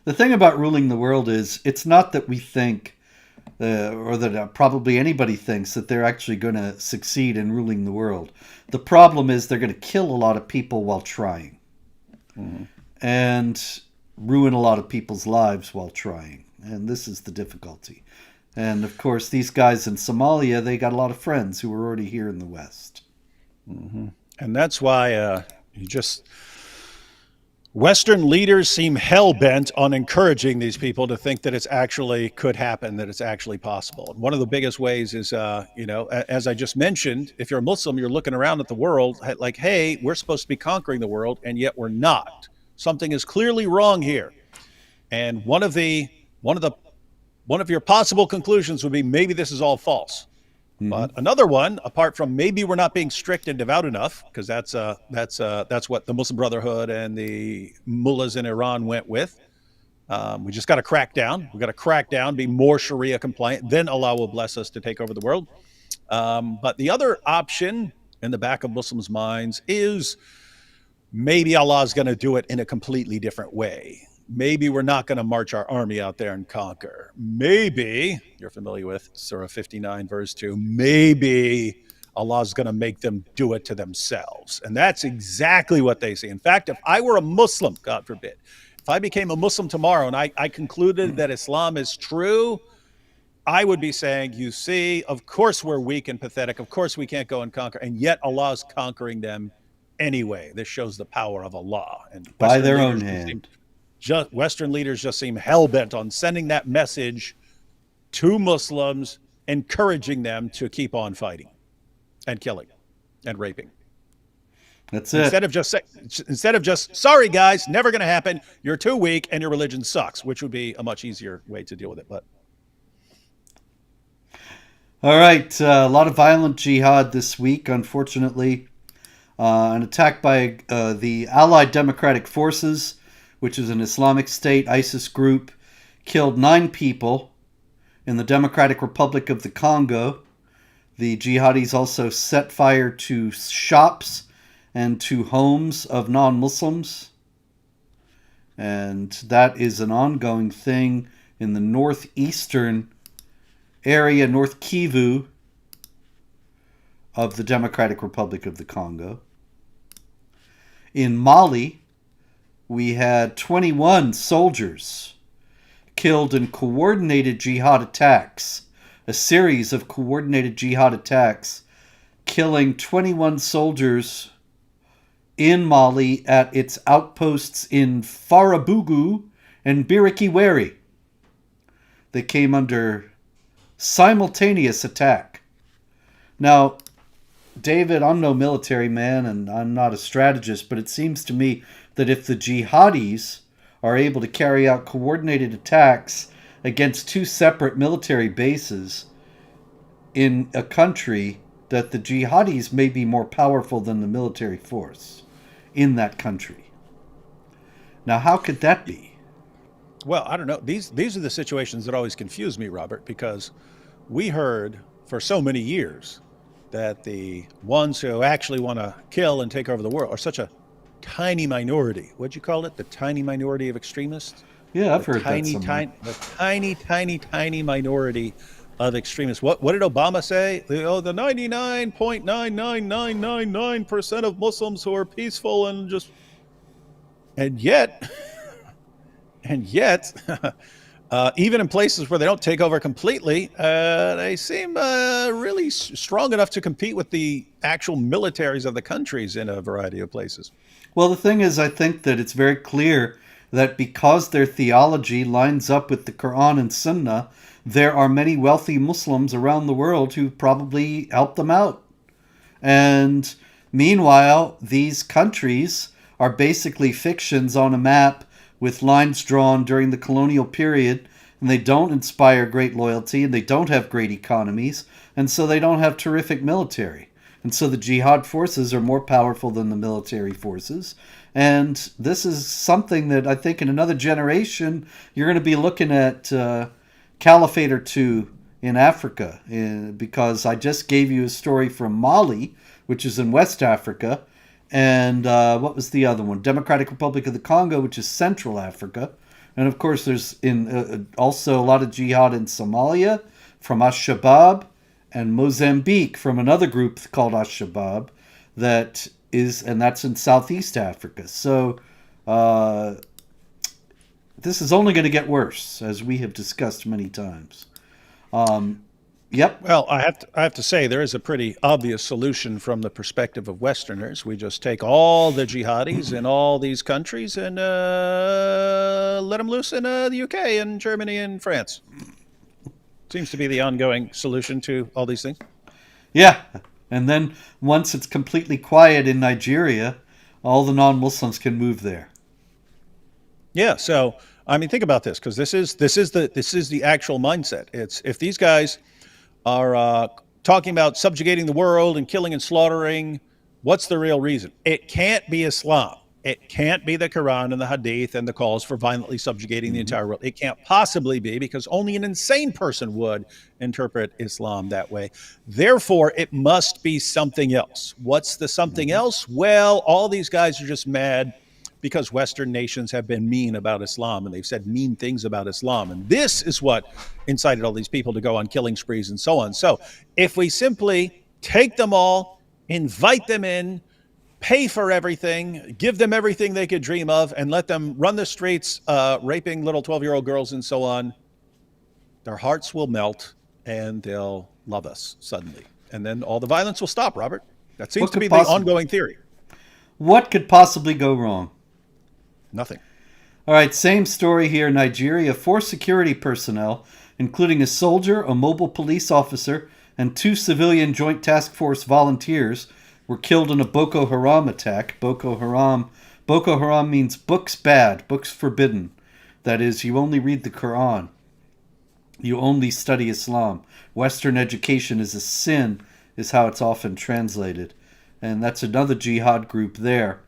The thing about ruling the world is it's not that we think, or that probably anybody thinks that they're actually going to succeed in ruling the world. The problem is they're going to kill a lot of people while trying. Mm-hmm. And ruin a lot of people's lives while trying. And this is the difficulty. And of course, these guys in Somalia, they got a lot of friends who were already here in the West. Mm-hmm. And that's why you just Western leaders seem hell bent on encouraging these people to think that it's actually could happen, that it's actually possible. And one of the biggest ways is, as I just mentioned, if you're a Muslim, you're looking around at the world like, hey, we're supposed to be conquering the world, and yet we're not. Something is clearly wrong here. And one of your possible conclusions would be maybe this is all false. Mm-hmm. But another one, apart from maybe we're not being strict and devout enough, because that's what the Muslim Brotherhood and the mullahs in Iran went with. We just got to crack down. We got to crack down, be more Sharia compliant. Then Allah will bless us to take over the world. But the other option in the back of Muslims' minds is maybe Allah is going to do it in a completely different way. Maybe we're not going to march our army out there and conquer. Maybe, you're familiar with Surah 59, verse 2, maybe Allah's going to make them do it to themselves. And that's exactly what they see. In fact, if I were a Muslim, God forbid, if I became a Muslim tomorrow and I concluded that Islam is true, I would be saying, you see, of course we're weak and pathetic. Of course we can't go and conquer. And yet Allah is conquering them anyway. This shows the power of Allah. And By their own hand. Western leaders just seem hell-bent on sending that message to Muslims, encouraging them to keep on fighting and killing and raping. That's Instead it. of just sorry guys, never going to happen. You're too weak and your religion sucks, which would be a much easier way to deal with it. But All right, a lot of violent jihad this week, unfortunately. An attack by the Allied Democratic Forces, which is an Islamic State ISIS group, killed 9 people in the Democratic Republic of the Congo. The jihadis also set fire to shops and to homes of non Muslims. And that is an ongoing thing in the northeastern area, North Kivu, of the Democratic Republic of the Congo. In Mali, we had 21 soldiers killed in coordinated jihad attacks, a series of coordinated jihad attacks, killing 21 soldiers in Mali at its outposts in Farabougou and Birikiweri. They came under simultaneous attack. Now, David, I'm no military man and I'm not a strategist, but it seems to me that if the jihadis are able to carry out coordinated attacks against 2 separate military bases in a country, that the jihadis may be more powerful than the military force in that country. Now, how could that be? well, I don't know. These are the situations that always confuse me, Robert, because we heard for so many years that the ones who actually want to kill and take over the world are such a tiny minority. What'd you call it? The tiny minority of extremists? Yeah, I've The heard that tiny, somewhere. tiny, the tiny, tiny, tiny minority of extremists. What did Obama say? Oh, the 99.99999% of Muslims who are peaceful and just, and yet, and yet, even in places where they don't take over completely, they seem really strong enough to compete with the actual militaries of the countries in a variety of places. Well, the thing is, I think that it's very clear that because their theology lines up with the Quran and Sunnah, there are many wealthy Muslims around the world who probably help them out. And meanwhile, these countries are basically fictions on a map with lines drawn during the colonial period, and they don't inspire great loyalty, and they don't have great economies, and so they don't have terrific military. And so the jihad forces are more powerful than the military forces. And this is something that I think in another generation, you're going to be looking at caliphate or two in Africa, because I just gave you a story from Mali, which is in West Africa, and what was the other one? Democratic Republic of the Congo, which is Central Africa, and of course there's also a lot of jihad in Somalia from Al-Shabaab, and Mozambique from another group called Al-Shabaab, and that's in Southeast Africa. So this is only going to get worse, as we have discussed many times. Yep. Well, I have to say there is a pretty obvious solution from the perspective of Westerners. We just take all the jihadis in all these countries and let them loose in the UK and Germany and France. Seems to be the ongoing solution to all these things. Yeah. And then once it's completely quiet in Nigeria, all the non-Muslims can move there. Yeah. So I mean, think about this, because this is the actual mindset. It's if these guys are talking about subjugating the world and killing and slaughtering, what's the real reason? It can't be Islam. It can't be the Quran and the Hadith and the calls for violently subjugating the entire world. It can't possibly be, because only an insane person would interpret Islam that way. Therefore, it must be something else. What's the something else? Well, all these guys are just mad because Western nations have been mean about Islam, and they've said mean things about Islam. And this is what incited all these people to go on killing sprees and so on. So if we simply take them all, invite them in, pay for everything, give them everything they could dream of, and let them run the streets, raping little 12-year-old girls and so on, their hearts will melt and they'll love us suddenly. And then all the violence will stop, Robert. That seems What to be could the possibly ongoing theory. what could possibly go wrong? Nothing. All right, same story here. Nigeria, 4 security personnel, including a soldier, a mobile police officer, and 2 civilian Joint Task Force volunteers, were killed in a Boko Haram attack. Boko Haram means books bad, books forbidden. That is, you only read the Quran. You only study Islam. Western education is a sin, is how it's often translated. And that's another jihad group there.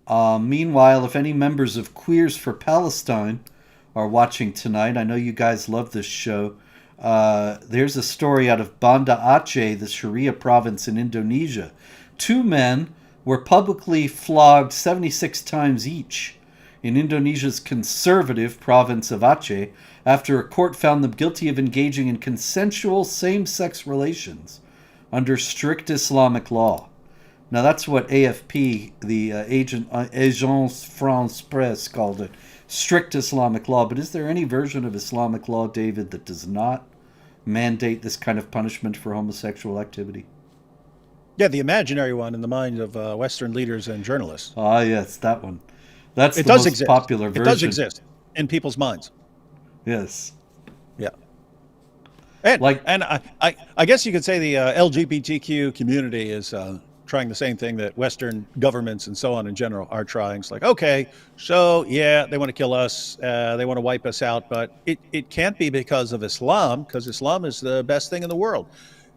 Meanwhile, if any members of Queers for Palestine are watching tonight, I know you guys love this show. There's a story out of Banda Aceh, the Sharia province in Indonesia. Two men were publicly flogged 76 times each in Indonesia's conservative province of Aceh after a court found them guilty of engaging in consensual same-sex relations under strict Islamic law. Now that's what AFP, the Agence France Presse, called it. Strict Islamic law. But is there any version of Islamic law, David, that does not mandate this kind of punishment for homosexual activity? Yeah, the imaginary one in the minds of Western leaders and journalists. Ah, yes, that one. That's It the does most exist. popular version. It does exist in people's minds. Yes. Yeah. And, Like- and I guess you could say the LGBTQ community is trying the same thing that Western governments and so on in general are trying. It's like, okay, so yeah, they want to kill us, they want to wipe us out, but it can't be because of Islam, because Islam is the best thing in the world.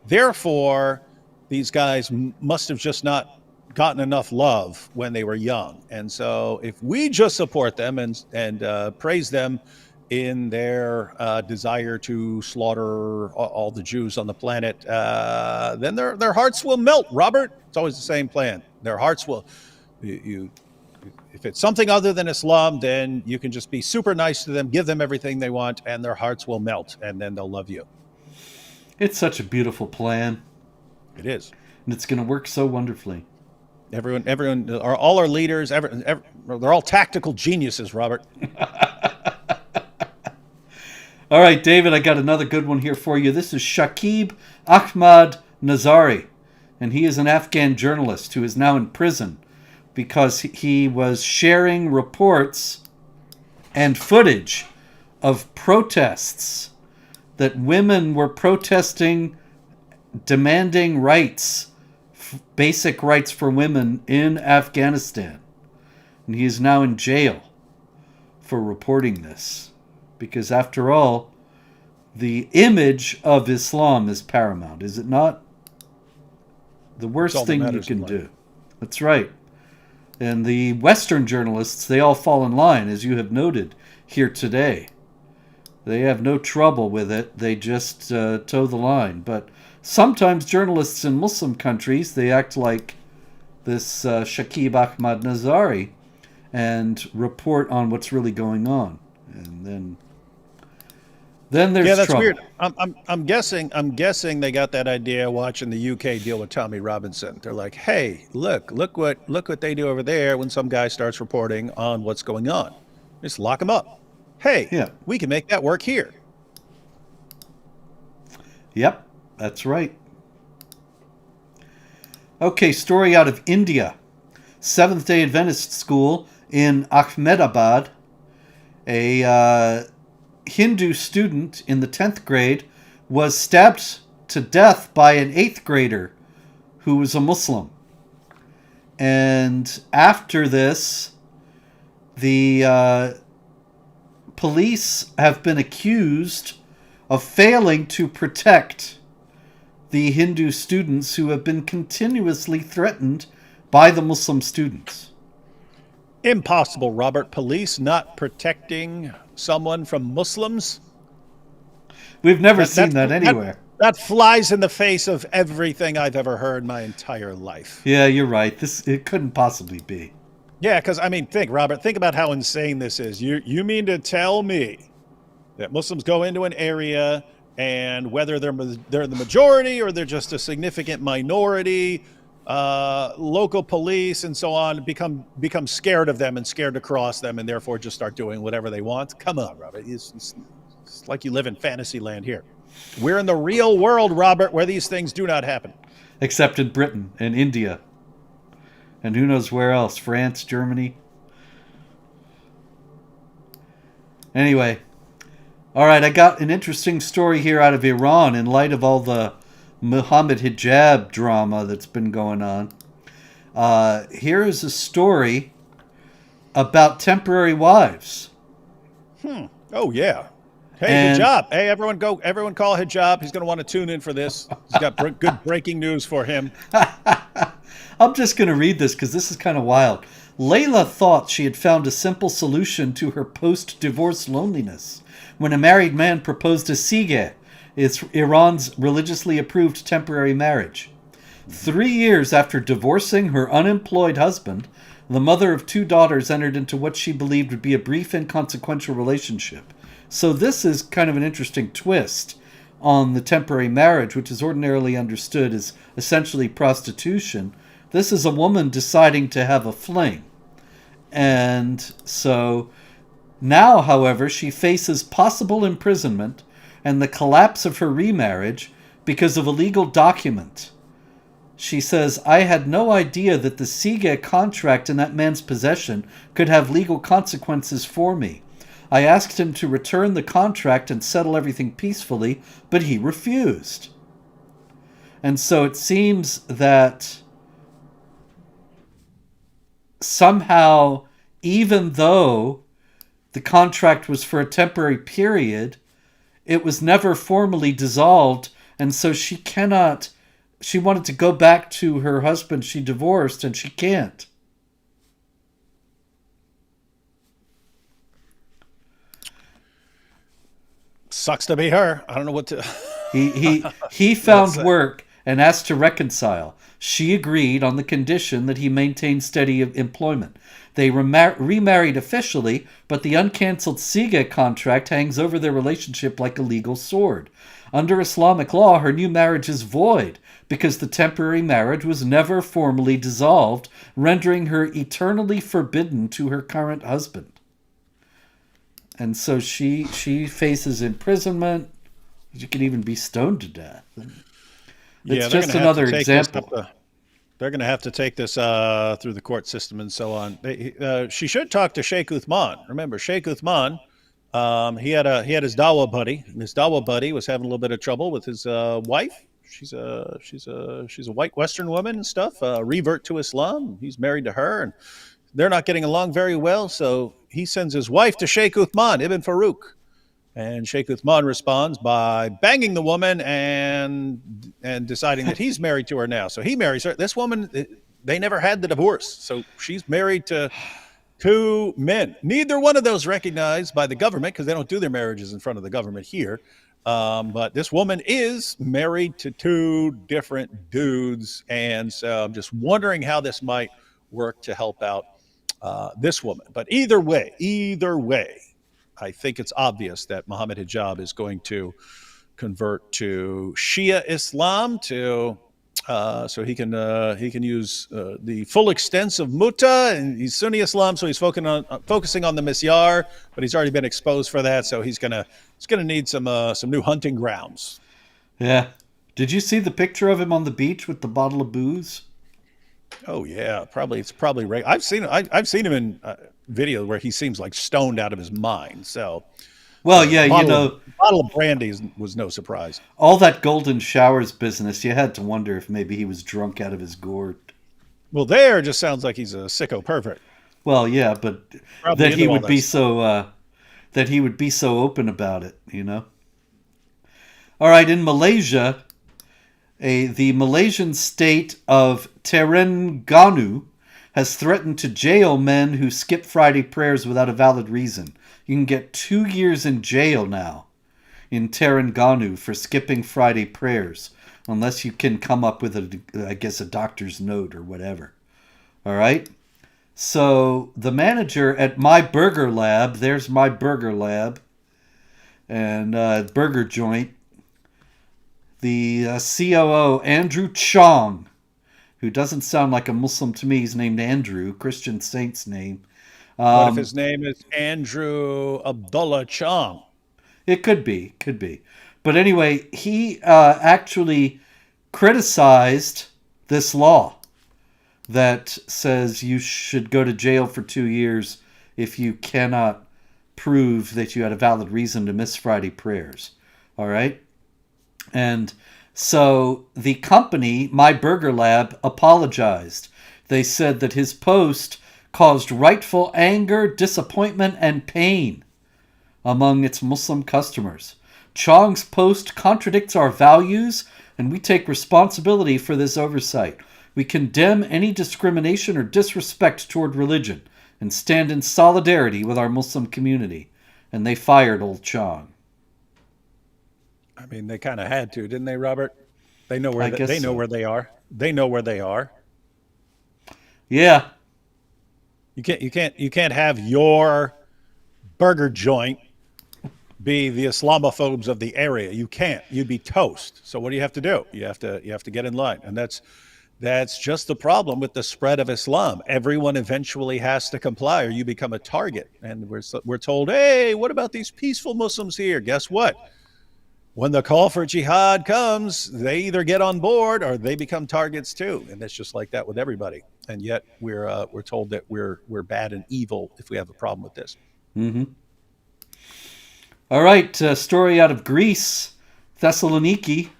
Therefore, these guys must have just not gotten enough love when they were young. And so if we just support them and praise them in their desire to slaughter all the Jews on the planet, then their hearts will melt, Robert. It's always the same plan. Their hearts will, if it's something other than Islam, then you can just be super nice to them, give them everything they want, and their hearts will melt, and then they'll love you. It's such a beautiful plan. It is. And it's going to work so wonderfully. Everyone, all our leaders, they're all tactical geniuses, Robert. All right, David, I got another good one here for you. This is Shakib Ahmad Nazari, and he is an Afghan journalist who is now in prison because he was sharing reports and footage of protests that women were protesting, demanding rights, basic rights for women in Afghanistan. And he is now in jail for reporting this. Because after all, the image of Islam is paramount, is it not? The worst thing you can do. That's right. And the Western journalists, they all fall in line, as you have noted here today. They have no trouble with it. They just toe the line. But sometimes journalists in Muslim countries, they act like this Shakib Ahmad Nazari and report on what's really going on. And then there's that's trouble. weird. I'm guessing they got that idea watching the UK deal with Tommy Robinson. They're like, hey, look what they do over there when some guy starts reporting on what's going on. Just lock him up. Hey, Yeah. we can make that work here. Yep, that's right. Okay, story out of India. Seventh-day Adventist school in Ahmedabad. A Hindu student in the 10th grade was stabbed to death by an 8th grader who was a Muslim. And after this, the police have been accused of failing to protect the Hindu students who have been continuously threatened by the Muslim students. Impossible, Robert. Police not protecting someone from Muslims? We've never seen that anywhere. That flies in the face of everything I've ever heard my entire life. Yeah, you're right. It couldn't possibly be. Yeah, because, I mean, Robert, think about how insane this is. You mean to tell me that Muslims go into an area and whether they're the majority or they're just a significant minority, local police and so on become scared of them and scared to cross them and therefore just start doing whatever they want? Come on, Robert. It's like you live in fantasy land here. We're in the real world, Robert, where these things do not happen. Except in Britain and India. And who knows where else? France, Germany. Anyway. All right, I got an interesting story here out of Iran in light of all the Muhammad hijab drama that's been going on. Here is a story about temporary wives. Oh yeah. Hey, And hijab. Hey, everyone, go. Everyone, call hijab. He's going to want to tune in for this. He's got good breaking news for him. I'm just going to read this because this is kind of wild. Layla thought she had found a simple solution to her post divorce loneliness when a married man proposed a sigeh, it's Iran's religiously approved temporary marriage. 3 years after divorcing her unemployed husband, the mother of two daughters entered into what she believed would be a brief, inconsequential relationship. So, this is kind of an interesting twist on the temporary marriage, which is ordinarily understood as essentially prostitution. This is a woman deciding to have a fling. And so now, however, she faces possible imprisonment and the collapse of her remarriage because of a legal document. She says, I had no idea that the Sige contract in that man's possession could have legal consequences for me. I asked him to return the contract and settle everything peacefully, but he refused. And so it seems that somehow, even though the contract was for a temporary period, it was never formally dissolved, and so she cannot. She wanted to go back to her husband she divorced, and she can't. Sucks to be her. I don't know what to. He What's found that? work and asked to reconcile. She agreed on the condition that he maintain steady employment. They remarried officially, but the uncancelled Sige contract hangs over their relationship like a legal sword. Under Islamic law, her new marriage is void because the temporary marriage was never formally dissolved, rendering her eternally forbidden to her current husband. And so she faces imprisonment. She could even be stoned to death. It's Yeah, they're just going to have to another take this example. they're going to have to take this through the court system and so on. She should talk to Sheikh Uthman. Remember, Sheikh Uthman, he had his dawa buddy, and his dawa buddy was having a little bit of trouble with his wife. She's a white Western woman and stuff. Revert to Islam. He's married to her, and they're not getting along very well. So he sends his wife to Sheikh Uthman Ibn Farouk. And Sheikh Uthman responds by banging the woman and deciding that he's married to her now. So he marries her. This woman, they never had the divorce. So she's married to two men. Neither one of those recognized by the government because they don't do their marriages in front of the government here. But this woman is married to two different dudes. And so I'm just wondering how this might work to help out this woman. But either way, I think it's obvious that Muhammad Hijab is going to convert to Shia Islam to so he can use the full extents of Mutta, and he's Sunni Islam, so he's focusing on the Misyar, but he's already been exposed for that, so he's gonna need some new hunting grounds. Yeah. Did you see the picture of him on the beach with the bottle of booze? Oh yeah, it's probably right. I've seen him in video where he seems like stoned out of his mind. So Well, yeah, bottle of brandy was no surprise. all that golden showers business, you had to wonder if maybe he was drunk out of his gourd. Well, there just sounds like he's a sicko pervert. Well, yeah, but Probably that he into all would that be stuff. so open about it, you know. All right, in Malaysia, the Malaysian state of Terengganu has threatened to jail men who skip Friday prayers without a valid reason. You can get 2 years in jail now in Terengganu for skipping Friday prayers, unless you can come up with a doctor's note or whatever. All right. So the manager at My Burger Lab, there's My Burger Lab, and burger joint, the COO Andrew Chong, who doesn't sound like a Muslim to me. He's named Andrew, Christian saint's name. What if his name is Andrew Abdullah Chong? It could be. But anyway, he actually criticized this law that says you should go to jail for 2 years if you cannot prove that you had a valid reason to miss Friday prayers. All right? And So the company, My Burger Lab, apologized. They said that his post caused rightful anger, disappointment, and pain among its Muslim customers. Chong's post contradicts our values, and we take responsibility for this oversight. We condemn any discrimination or disrespect toward religion and stand in solidarity with our Muslim community. And they fired old Chong. I mean, they kind of had to, didn't they, Robert? They know I guess they know so. where they are. They know where they are. Yeah. You can't have your burger joint be the Islamophobes of the area. You can't. You'd be toast. So what do you have to do? You have to get in line, and that's just the problem with the spread of Islam. Everyone eventually has to comply, or you become a target. And we're told, hey, what about these peaceful Muslims here? Guess what? When the call for jihad comes, they either get on board or they become targets too, and it's just like that with everybody. And yet we're told that we're bad and evil if we have a problem with this. Mm-hmm. All right. Story out of Greece, Thessaloniki.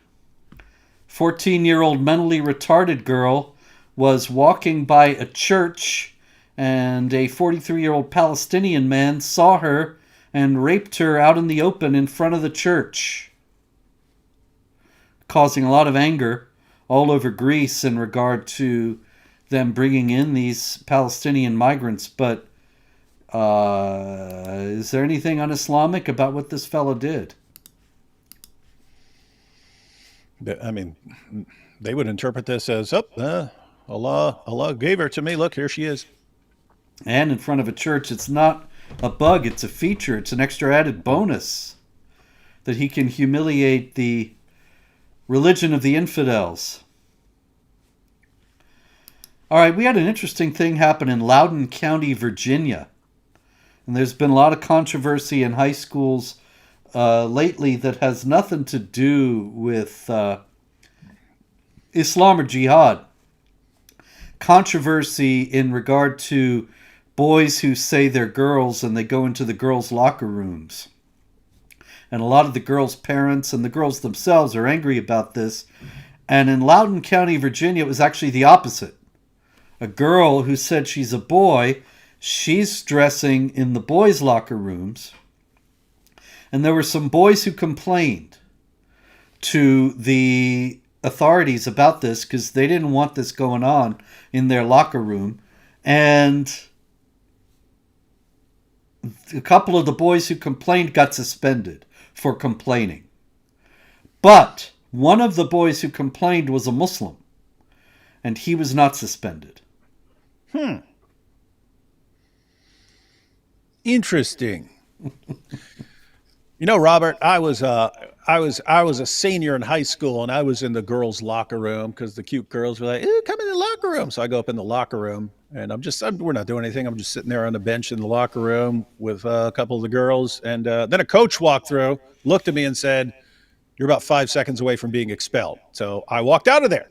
14-year-old mentally retarded girl was walking by a church, and a 43-year-old Palestinian man saw her and raped her out in the open in front of the church, causing a lot of anger all over Greece in regard to them bringing in these Palestinian migrants. But is there anything un-Islamic about what this fellow did? I mean, they would interpret this as, Allah gave her to me. Look, here she is. And in front of a church, it's not a bug, it's a feature. It's an extra added bonus that he can humiliate the religion of the infidels. All right, we had an interesting thing happen in Loudoun County, Virginia. And there's been a lot of controversy in high schools lately that has nothing to do with Islam or jihad. Controversy in regard to boys who say they're girls and they go into the girls' locker rooms. And a lot of the girls' parents and the girls themselves are angry about this. And in Loudoun County, Virginia, it was actually the opposite. A girl who said she's a boy, she's dressing in the boys' locker rooms. And there were some boys who complained to the authorities about this because they didn't want this going on in their locker room. And a couple of the boys who complained got suspended for complaining. But one of the boys who complained was a Muslim, and he was not suspended. Interesting. You know, Robert, I was a senior in high school, and I was in the girls' locker room because the cute girls were like, "Come in the locker room." So I go up in the locker room, and we're not doing anything. I'm just sitting there on the bench in the locker room with a couple of the girls, and then a coach walked through, looked at me, and said, "You're about 5 seconds away from being expelled." So I walked out of there.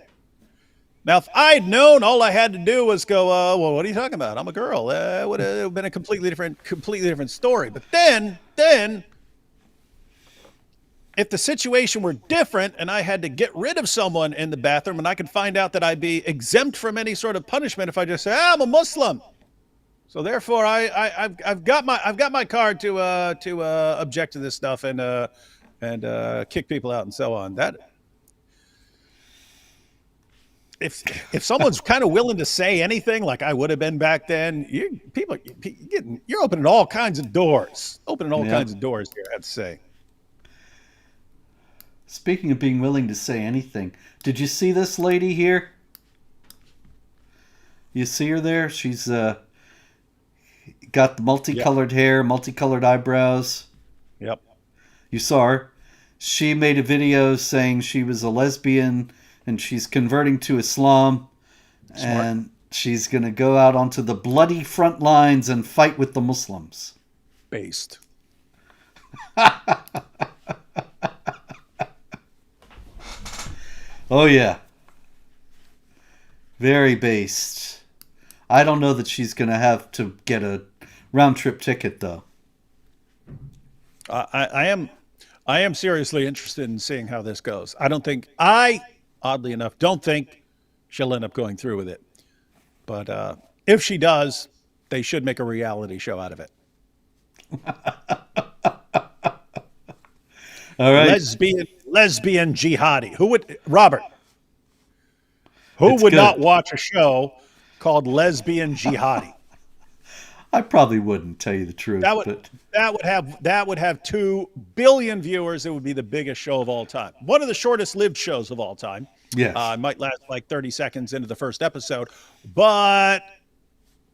Now, if I'd known, all I had to do was go, "Well, what are you talking about? I'm a girl." It would have been a completely different story. But then, if the situation were different and I had to get rid of someone in the bathroom, and I could find out that I'd be exempt from any sort of punishment if I just say, "I'm a Muslim," so therefore I've got my card to object to this stuff and kick people out and so on. That if someone's kind of willing to say anything like I would have been back then, you're opening all kinds of doors. Kinds of doors here, I have to say. Speaking of being willing to say anything, did you see this lady here? You see her there? She's got the multicolored hair, multicolored eyebrows. Yep. You saw her. She made a video saying she was a lesbian and she's converting to Islam. Smart. And she's going to go out onto the bloody front lines and fight with the Muslims. Based. Oh, yeah. Very based. I don't know that she's going to have to get a round-trip ticket, though. I I am seriously interested in seeing how this goes. I, oddly enough, don't think she'll end up going through with it. But if she does, they should make a reality show out of it. All right. Lesbian jihadi. Who would Robert? Who It's would not good. watch a show called Lesbian Jihadi? I probably wouldn't tell you the truth, That would but that would have 2 billion viewers. It would be the biggest show of all time. One of the shortest lived shows of all time. yes. It might last like 30 seconds into the first episode, but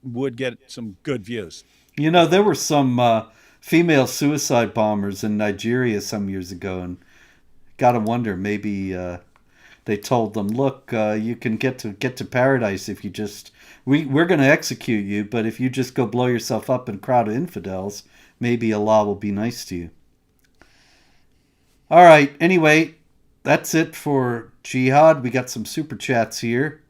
would get some good views. You know, there were some female suicide bombers in Nigeria some years ago, and gotta wonder, maybe they told them, "Look, you can get to paradise if you just we're going to execute you, but if you just go blow yourself up in a crowd of infidels, maybe Allah will be nice to you." All right. Anyway, that's it for Jihad. We got some super chats here.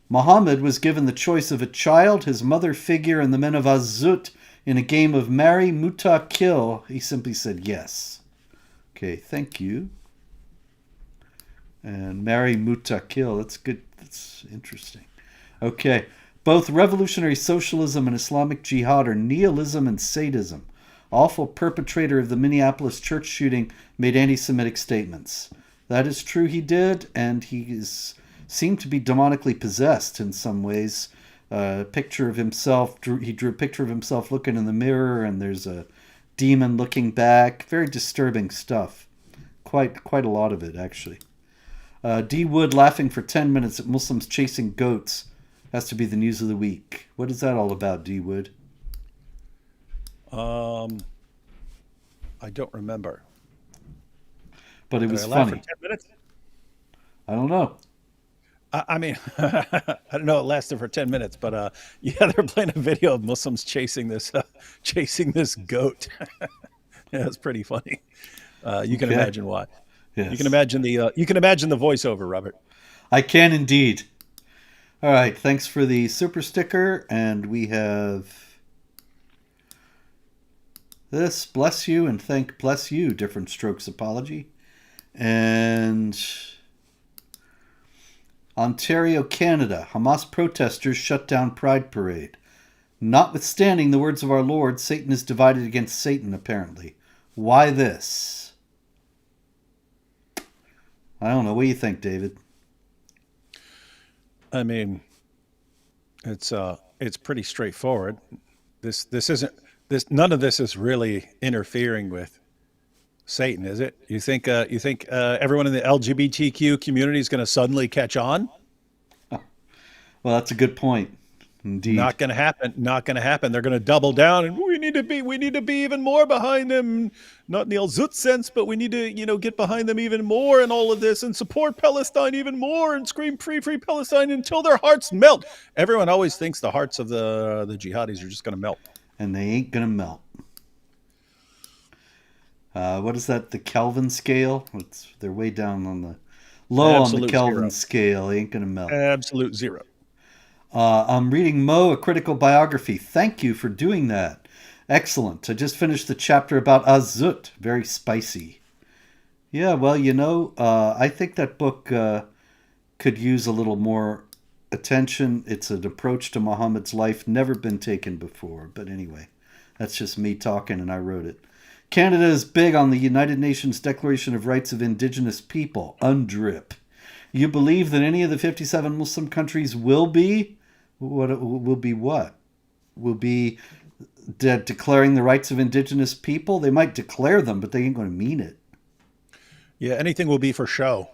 Muhammad was given the choice of a child, his mother figure, and the men of Azut in a game of marry, muta, kill. He simply said yes. Okay, thank you. And marry, muta, kill. That's good. That's interesting. Okay. Both revolutionary socialism and Islamic jihad are nihilism and sadism. Awful perpetrator of the Minneapolis church shooting made anti-Semitic statements. That is true, he did, and seemed to be demonically possessed in some ways. Picture of himself. He drew a picture of himself looking in the mirror, and there's a demon looking back. Very disturbing stuff. Quite a lot of it, actually. D. Wood laughing for 10 minutes at Muslims chasing goats. Has to be the news of the week. What is that all about, D. Wood? I don't remember. But it was Did I laugh funny. for 10 minutes? I don't know. I mean, I don't know. It lasted for 10 minutes, but yeah, they're playing a video of Muslims chasing this goat. Yeah, it's pretty funny. You can Okay. imagine why. Yes. You can imagine the voiceover, Robert. I can indeed. All right. Thanks for the super sticker. And we have this. Bless you and bless you. Different strokes apology. And Ontario, Canada. Hamas protesters shut down Pride Parade. Notwithstanding the words of our Lord, Satan is divided against Satan, apparently. Why this? I don't know. What do you think, David? I mean, it's pretty straightforward. This isn't this none of this is really interfering with Satan, is it? You think everyone in the LGBTQ community is going to suddenly catch on? Well, that's a good point. Indeed. Not going to happen. Not going to happen. They're going to double down, and we need to be even more behind them. Not in the Al Zut sense, but we need to get behind them even more in all of this and support Palestine even more and scream free Palestine until their hearts melt. Everyone always thinks the hearts of the jihadis are just going to melt. And they ain't going to melt. What is that? The Kelvin scale? They're way down on the low on the Absolute Kelvin zero. scale. They ain't going to melt. Absolute zero. I'm reading Mo, a critical biography. Thank you for doing that. Excellent. I just finished the chapter about Azut. Very spicy. Yeah, well, I think that book could use a little more attention. It's an approach to Muhammad's life never been taken before. But anyway, that's just me talking, and I wrote it. Canada is big on the United Nations Declaration of Rights of Indigenous People, UNDRIP. You believe that any of the 57 Muslim countries will be? What will be what? Will be declaring the rights of indigenous people? They might declare them, but they ain't going to mean it. Yeah, anything will be for show.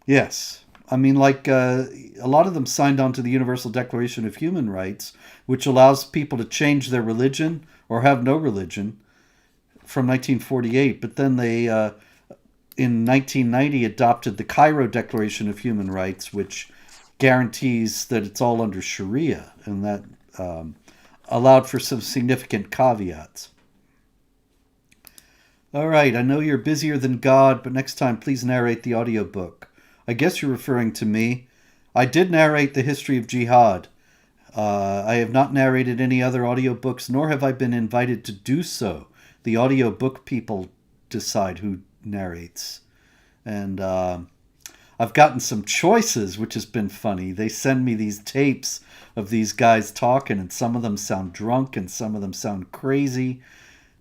Yes. I mean, like a lot of them signed on to the Universal Declaration of Human Rights, which allows people to change their religion or have no religion from 1948. But then they, in 1990, adopted the Cairo Declaration of Human Rights, which guarantees that it's all under Sharia, and that allowed for some significant caveats. All right, I know you're busier than God, but next time please narrate the audiobook. I guess you're referring to me. I did narrate the history of jihad. I have not narrated any other audiobooks, nor have I been invited to do so. The audiobook people decide who narrates. And I've gotten some choices, which has been funny. They send me these tapes of these guys talking, and some of them sound drunk and some of them sound crazy.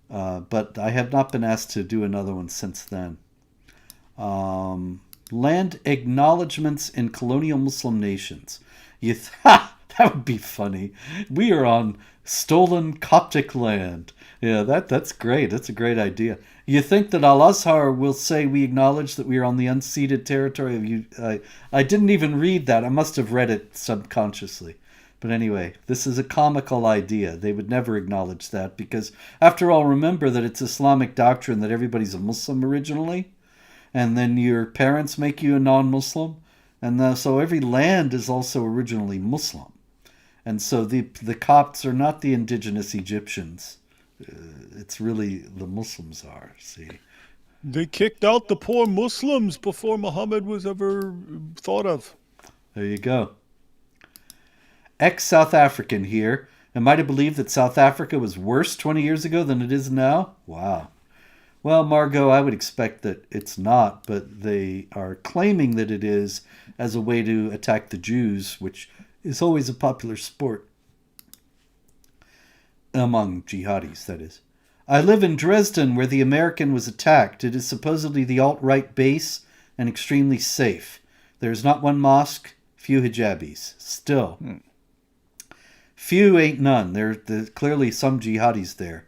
But I have not been asked to do another one since then. Land acknowledgements in colonial Muslim nations. Ha! That would be funny. We are on stolen Coptic land. Yeah, that's great. That's a great idea. You think that Al Azhar will say we acknowledge that we are on the unceded territory of you? I didn't even read that. I must have read it subconsciously. But anyway, this is a comical idea. They would never acknowledge that because, after all, remember that it's Islamic doctrine that everybody's a Muslim originally, and then your parents make you a non-Muslim, and so every land is also originally Muslim. And so the Copts are not the indigenous Egyptians. It's really the Muslims are, see. They kicked out the poor Muslims before Muhammad was ever thought of. There you go. Ex-South African here. Am I to believe that South Africa was worse 20 years ago than it is now? Wow. Well, Margot, I would expect that it's not, but they are claiming that it is as a way to attack the Jews, which is always a popular sport among jihadis, that is. I live in Dresden, where the American was attacked. It is supposedly the alt-right base and extremely safe. There is not one mosque, few hijabis. Still. Few ain't none. There's clearly some jihadis there.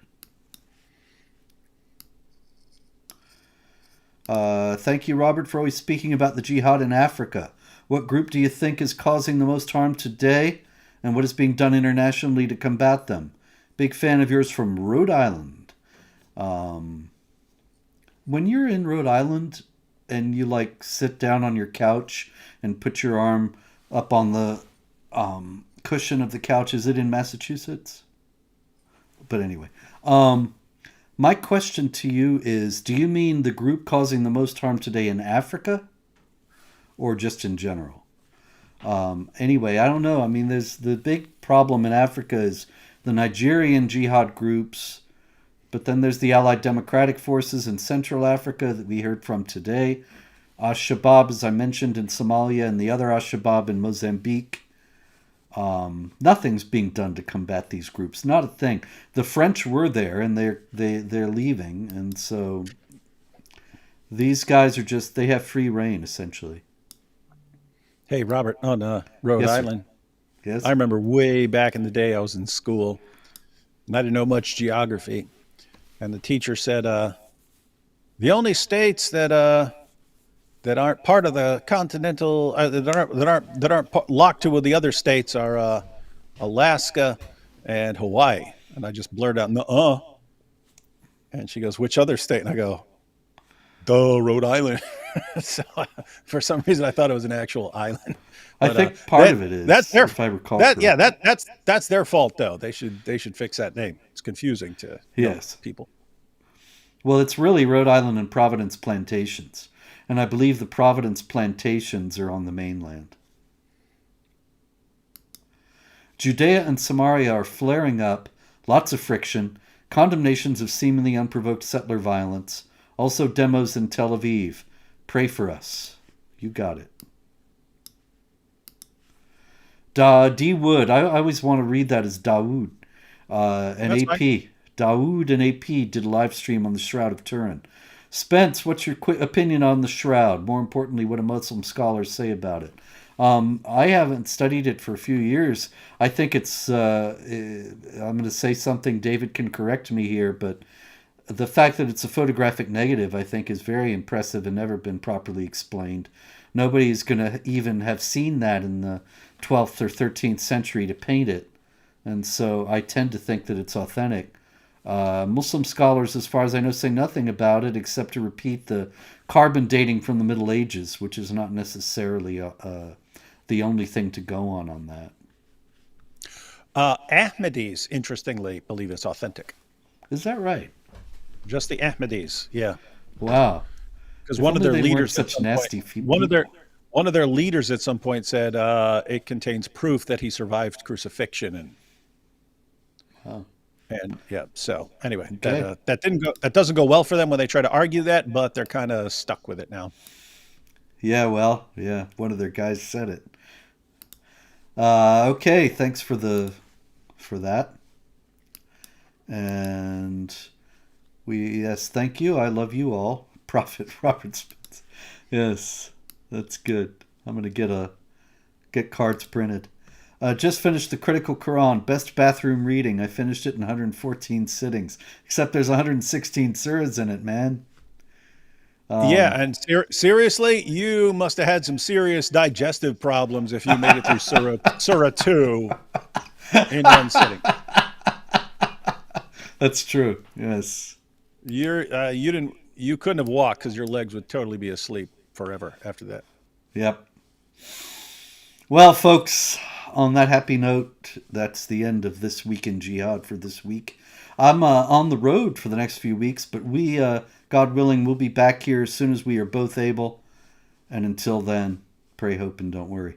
Thank you, Robert, for always speaking about the jihad in Africa. What group do you think is causing the most harm today, and what is being done internationally to combat them? Big fan of yours from Rhode Island. When you're in Rhode Island and you like sit down on your couch and put your arm up on the cushion of the couch, is it in Massachusetts? But anyway, my question to you is, do you mean the group causing the most harm today in Africa or just in general? Anyway, I don't know. I mean, there's the big problem in Africa is the Nigerian jihad groups, but then there's the Allied Democratic Forces in Central Africa that we heard from today. Al-Shabaab, as I mentioned, in Somalia, and the other Al-Shabaab in Mozambique. Nothing's being done to combat these groups. Not a thing. The French were there, and they're leaving, and so these guys are just, they have free reign, essentially. Hey, Robert, on Rhode Yes, sir. Island, Yes? I remember way back in the day I was in school, and I didn't know much geography, and the teacher said, the only states that aren't part of the continental that aren't locked to with the other states are Alaska and Hawaii. And I just blurted out, "Nuh-uh." And she goes, "Which other state?" And I go, "Duh, Rhode Island." So for some reason I thought it was an actual island. I But think part of it is, that's their if I recall that yeah correctly. that's their fault though. They should fix that name. It's confusing to Yes. people. Well, it's really Rhode Island and Providence Plantations. And I believe the Providence Plantations are on the mainland. Judea and Samaria are flaring up, lots of friction, condemnations of seemingly unprovoked settler violence, also demos in Tel Aviv. Pray for us. You got it. D. Wood. I always want to read that as Dawood. And That's AP. fine. Dawood and AP did a live stream on the Shroud of Turin. Spence, what's your opinion on the Shroud? More importantly, what do Muslim scholars say about it? I haven't studied it for a few years. I think it's, I'm going to say something, David can correct me here, but the fact that it's a photographic negative, I think, is very impressive and never been properly explained. Nobody's going to even have seen that in the 12th or 13th century to paint it. And so I tend to think that it's authentic. Muslim scholars, as far as I know, say nothing about it except to repeat the carbon dating from the Middle Ages, which is not necessarily the only thing to go on that. Ahmadis, interestingly, believe it's authentic. Is that right? Just the Ahmadis, yeah. Wow. Because If one of only their they weren't leaders at such some nasty point, people. one of their leaders at some point said it contains proof that he survived crucifixion, and Wow. And yeah, so anyway, Okay. that doesn't go well for them when they try to argue that, but they're kind of stuck with it now. Yeah, well, yeah, one of their guys said it. Okay, thanks for that. And yes, thank you. I love you all. Prophet Robert Spence. Yes, that's good. I'm gonna get cards printed. Just finished the Critical Quran, best bathroom reading. I finished it in 114 sittings. Except there's 116 surahs in it, man. Yeah, Um, and seriously, you must have had some serious digestive problems if you made it through Surah 2 in one sitting. that's true. Yes. You couldn't have walked because your legs would totally be asleep forever after that. Yep. Well, folks, on that happy note, that's the end of this week in Jihad for this week. I'm on the road for the next few weeks, but God willing, we'll be back here as soon as we are both able. And until then, pray, hope, and don't worry.